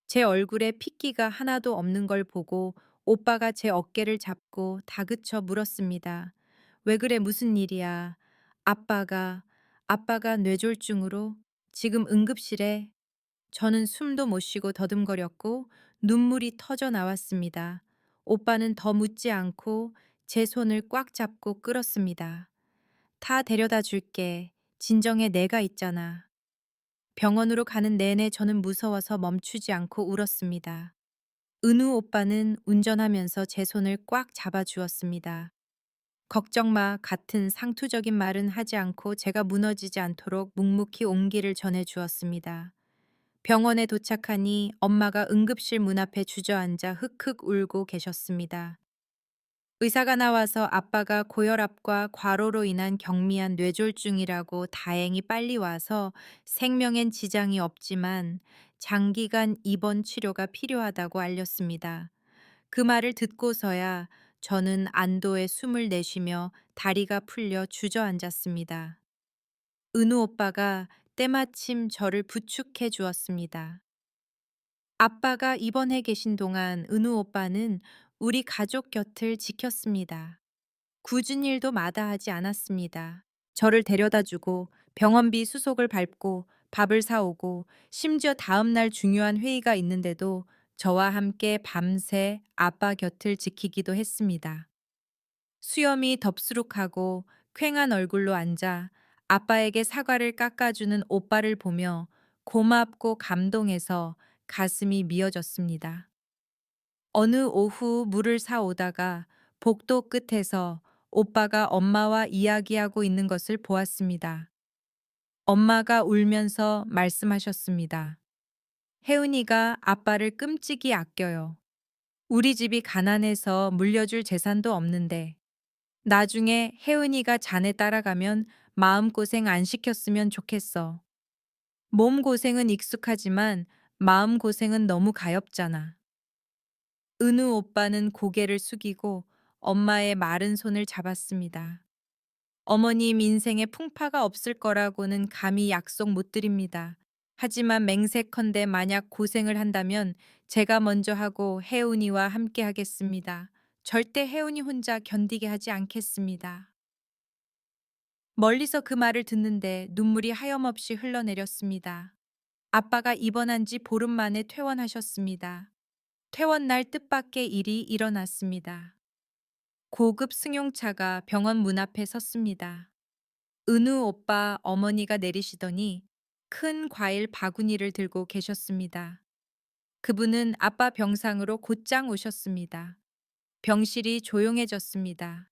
제 얼굴에 핏기가 하나도 없는 걸 보고 오빠가 제 어깨를 잡고 다그쳐 물었습니다. 왜 그래, 무슨 일이야? 아빠가, 아빠가 뇌졸중으로 지금 응급실에. 저는 숨도 못 쉬고 더듬거렸고 눈물이 터져 나왔습니다. 오빠는 더 묻지 않고 제 손을 꽉 잡고 끌었습니다. 다 데려다 줄게. 진정해, 내가 있잖아. 병원으로 가는 내내 저는 무서워서 멈추지 않고 울었습니다. 은우 오빠는 운전하면서 제 손을 꽉 잡아주었습니다. 걱정 마, 같은 상투적인 말은 하지 않고 제가 무너지지 않도록 묵묵히 온기를 전해주었습니다. 병원에 도착하니 엄마가 응급실 문 앞에 주저앉아 흑흑 울고 계셨습니다. 의사가 나와서 아빠가 고혈압과 과로로 인한 경미한 뇌졸중이라고 다행히 빨리 와서 생명엔 지장이 없지만 장기간 입원 치료가 필요하다고 알렸습니다. 그 말을 듣고서야 저는 안도의 숨을 내쉬며 다리가 풀려 주저앉았습니다. 은우 오빠가 때마침 저를 부축해 주었습니다. 아빠가 입원해 계신 동안 은우 오빠는 우리 가족 곁을 지켰습니다. 굳은 일도 마다하지 않았습니다. 저를 데려다 주고 병원비 수속을 밟고 밥을 사오고 심지어 다음날 중요한 회의가 있는데도 저와 함께 밤새 아빠 곁을 지키기도 했습니다. 수염이 덥수룩하고 퀭한 얼굴로 앉아 아빠에게 사과를 깎아주는 오빠를 보며 고맙고 감동해서 가슴이 미어졌습니다. 어느 오후 물을 사오다가 복도 끝에서 오빠가 엄마와 이야기하고 있는 것을 보았습니다. 엄마가 울면서 말씀하셨습니다. 혜은이가 아빠를 끔찍이 아껴요. 우리 집이 가난해서 물려줄 재산도 없는데 나중에 혜은이가 자네 따라가면 마음고생 안 시켰으면 좋겠어. 몸고생은 익숙하지만 마음고생은 너무 가엾잖아. 은우 오빠는 고개를 숙이고 엄마의 마른 손을 잡았습니다. 어머님 인생에 풍파가 없을 거라고는 감히 약속 못 드립니다. 하지만 맹세컨대 만약 고생을 한다면 제가 먼저 하고 혜운이와 함께 하겠습니다. 절대 혜운이 혼자 견디게 하지 않겠습니다. 멀리서 그 말을 듣는데 눈물이 하염없이 흘러내렸습니다. 아빠가 입원한 지 보름 만에 퇴원하셨습니다. 퇴원 날 뜻밖의 일이 일어났습니다. 고급 승용차가 병원 문 앞에 섰습니다. 은우 오빠 어머니가 내리시더니 큰 과일 바구니를 들고 계셨습니다. 그분은 아빠 병상으로 곧장 오셨습니다. 병실이 조용해졌습니다.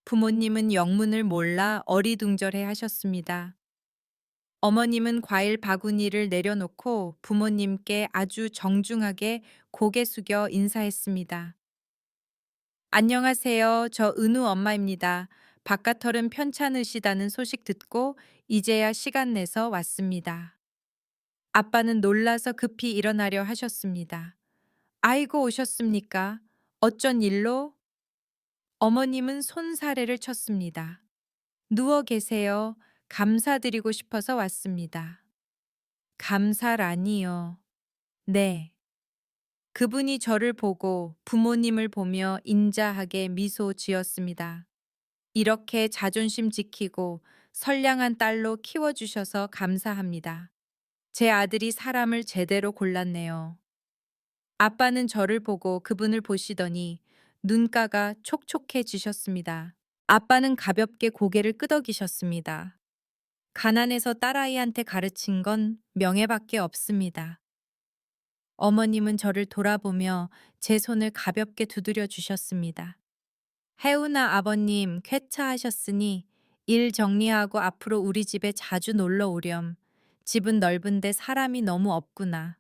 부모님은 영문을 몰라 어리둥절해 하셨습니다. 어머님은 과일 바구니를 내려놓고 부모님께 아주 정중하게 고개 숙여 인사했습니다. 안녕하세요. 저 은우 엄마입니다. 바깥털은 편찮으시다는 소식 듣고 이제야 시간 내서 왔습니다. 아빠는 놀라서 급히 일어나려 하셨습니다. 아이고 오셨습니까? 어쩐 일로? 어머님은 손사래를 쳤습니다. 누워 계세요. 감사드리고 싶어서 왔습니다. 감사라니요. 네. 그분이 저를 보고 부모님을 보며 인자하게 미소 지었습니다. 이렇게 자존심 지키고 선량한 딸로 키워주셔서 감사합니다. 제 아들이 사람을 제대로 골랐네요. 아빠는 저를 보고 그분을 보시더니 눈가가 촉촉해지셨습니다. 아빠는 가볍게 고개를 끄덕이셨습니다. 가난해서 딸아이한테 가르친 건 명예밖에 없습니다. 어머님은 저를 돌아보며 제 손을 가볍게 두드려 주셨습니다. 혜우나 아버님 쾌차하셨으니 일 정리하고 앞으로 우리 집에 자주 놀러 오렴. 집은 넓은데 사람이 너무 없구나.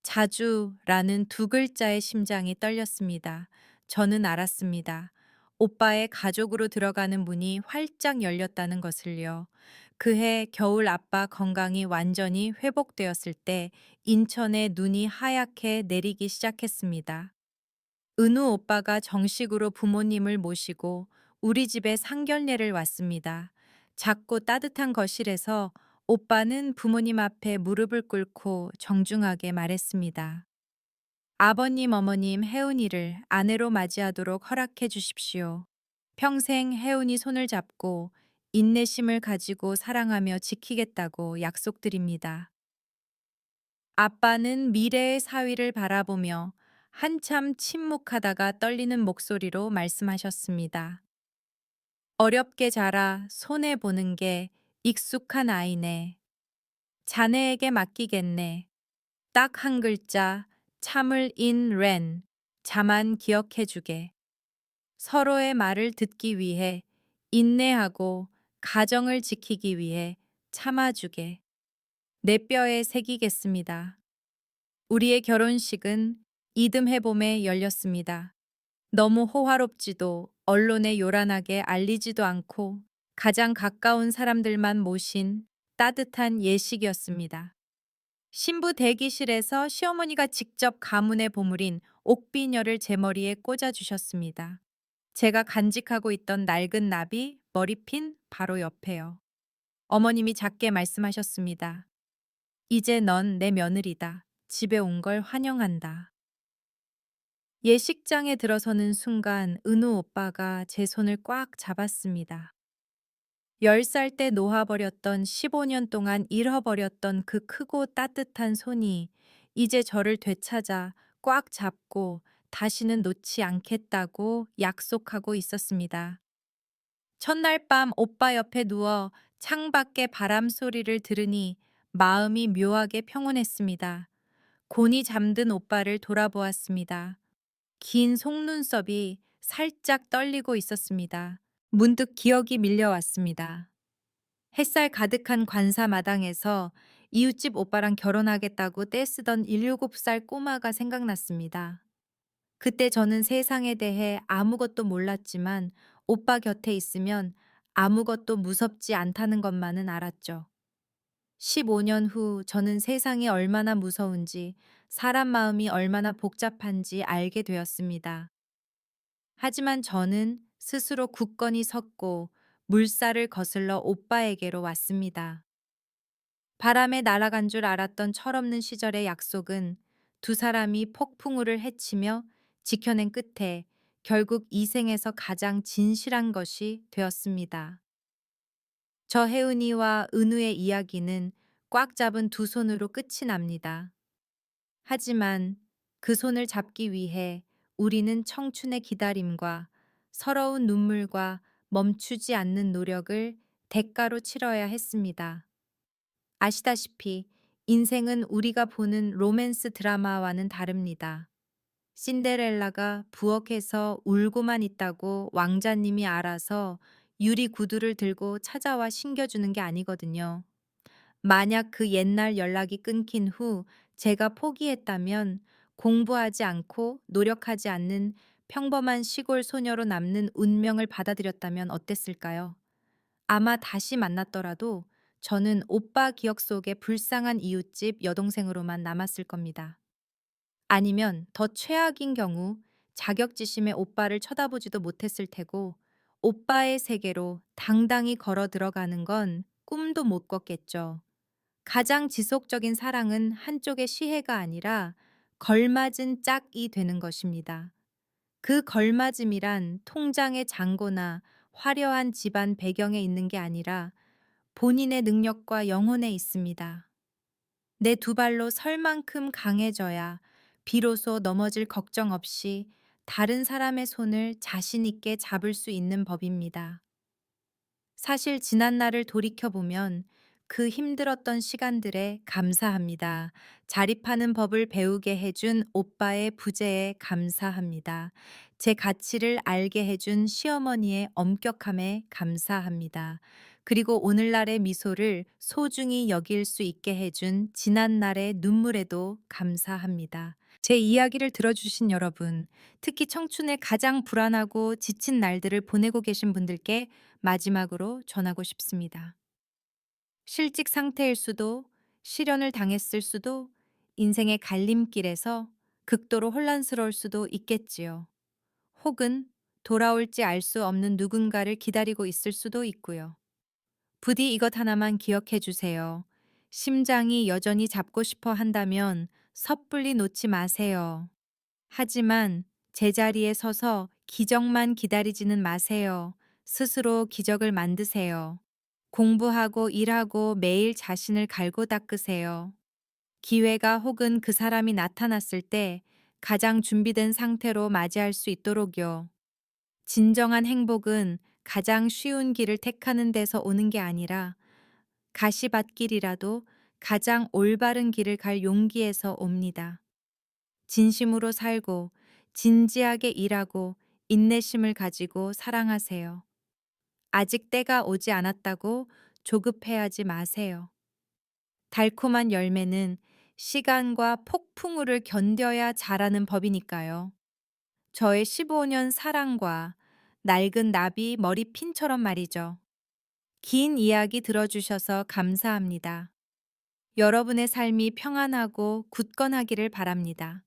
자주라는 두 글자의 심장이 떨렸습니다. 저는 알았습니다. 오빠의 가족으로 들어가는 문이 활짝 열렸다는 것을요. 그해 겨울 아빠 건강이 완전히 회복되었을 때 인천에 눈이 하얗게 내리기 시작했습니다. 은우 오빠가 정식으로 부모님을 모시고 우리 집에 상견례를 왔습니다. 작고 따뜻한 거실에서 오빠는 부모님 앞에 무릎을 꿇고 정중하게 말했습니다. 아버님, 어머님, 혜은이를 아내로 맞이하도록 허락해 주십시오. 평생 혜은이 손을 잡고 인내심을 가지고 사랑하며 지키겠다고 약속드립니다. 아빠는 미래의 사위를 바라보며 한참 침묵하다가 떨리는 목소리로 말씀하셨습니다. 어렵게 자라 손해보는 게 익숙한 아이네. 자네에게 맡기겠네. 딱 한 글자, 참을 인 렌. 자만 기억해주게. 서로의 말을 듣기 위해 인내하고 가정을 지키기 위해 참아주게. 내 뼈에 새기겠습니다. 우리의 결혼식은 이듬해 봄에 열렸습니다. 너무 호화롭지도 언론에 요란하게 알리지도 않고 가장 가까운 사람들만 모신 따뜻한 예식이었습니다. 신부 대기실에서 시어머니가 직접 가문에 보물인 옥비녀를 제 머리에 꽂아주셨습니다. 제가 간직하고 있던 낡은 나비 머리핀 바로 옆에요. 어머님이 작게 말씀하셨습니다. 이제 넌 내 며느리다. 집에 온 걸 환영한다. 예식장에 들어서는 순간 은우 오빠가 제 손을 꽉 잡았습니다. 10살 때 놓아버렸던 15년 동안 잃어버렸던 그 크고 따뜻한 손이 이제 저를 되찾아 꽉 잡고 다시는 놓지 않겠다고 약속하고 있었습니다. 첫날 밤 오빠 옆에 누워 창밖의 바람 소리를 들으니 마음이 묘하게 평온했습니다. 곤히 잠든 오빠를 돌아보았습니다. 긴 속눈썹이 살짝 떨리고 있었습니다. 문득 기억이 밀려왔습니다. 햇살 가득한 관사 마당에서 이웃집 오빠랑 결혼하겠다고 떼쓰던 17살 꼬마가 생각났습니다. 그때 저는 세상에 대해 아무것도 몰랐지만 오빠 곁에 있으면 아무것도 무섭지 않다는 것만은 알았죠. 15년 후 저는 세상이 얼마나 무서운지, 사람 마음이 얼마나 복잡한지 알게 되었습니다. 하지만 저는 스스로 굳건히 섰고 물살을 거슬러 오빠에게로 왔습니다. 바람에 날아간 줄 알았던 철없는 시절의 약속은 두 사람이 폭풍우를 헤치며 지켜낸 끝에 결국 이 생에서 가장 진실한 것이 되었습니다. 저 혜은이와 은우의 이야기는 꽉 잡은 두 손으로 끝이 납니다. 하지만 그 손을 잡기 위해 우리는 청춘의 기다림과 서러운 눈물과 멈추지 않는 노력을 대가로 치러야 했습니다. 아시다시피 인생은 우리가 보는 로맨스 드라마와는 다릅니다. 신데렐라가 부엌에서 울고만 있다고 왕자님이 알아서 유리 구두를 들고 찾아와 신겨주는 게 아니거든요. 만약 그 옛날 연락이 끊긴 후 제가 포기했다면 공부하지 않고 노력하지 않는 평범한 시골 소녀로 남는 운명을 받아들였다면 어땠을까요? 아마 다시 만났더라도 저는 오빠 기억 속의 불쌍한 이웃집 여동생으로만 남았을 겁니다. 아니면 더 최악인 경우 자격지심에 오빠를 쳐다보지도 못했을 테고 오빠의 세계로 당당히 걸어 들어가는 건 꿈도 못 꿨겠죠. 가장 지속적인 사랑은 한쪽의 시혜가 아니라 걸맞은 짝이 되는 것입니다. 그 걸맞음이란 통장의 잔고나 화려한 집안 배경에 있는 게 아니라 본인의 능력과 영혼에 있습니다. 내 두 발로 설 만큼 강해져야 비로소 넘어질 걱정 없이 다른 사람의 손을 자신 있게 잡을 수 있는 법입니다. 사실 지난 날을 돌이켜보면 그 힘들었던 시간들에 감사합니다. 자립하는 법을 배우게 해준 오빠의 부재에 감사합니다. 제 가치를 알게 해준 시어머니의 엄격함에 감사합니다. 그리고 오늘날의 미소를 소중히 여길 수 있게 해준 지난날의 눈물에도 감사합니다. 제 이야기를 들어주신 여러분, 특히 청춘의 가장 불안하고 지친 날들을 보내고 계신 분들께 마지막으로 전하고 싶습니다. 실직 상태일 수도, 실연을 당했을 수도, 인생의 갈림길에서 극도로 혼란스러울 수도 있겠지요. 혹은 돌아올지 알 수 없는 누군가를 기다리고 있을 수도 있고요. 부디 이것 하나만 기억해 주세요. 심장이 여전히 잡고 싶어 한다면 섣불리 놓지 마세요. 하지만 제자리에 서서 기적만 기다리지는 마세요. 스스로 기적을 만드세요. 공부하고 일하고 매일 자신을 갈고 닦으세요. 기회가 혹은 그 사람이 나타났을 때 가장 준비된 상태로 맞이할 수 있도록요. 진정한 행복은 가장 쉬운 길을 택하는 데서 오는 게 아니라 가시밭길이라도 가장 올바른 길을 갈 용기에서 옵니다. 진심으로 살고 진지하게 일하고 인내심을 가지고 사랑하세요. 아직 때가 오지 않았다고 조급해하지 마세요. 달콤한 열매는 시간과 폭풍우를 견뎌야 자라는 법이니까요. 저의 15년 사랑과 낡은 나비 머리핀처럼 말이죠. 긴 이야기 들어주셔서 감사합니다. 여러분의 삶이 평안하고 굳건하기를 바랍니다.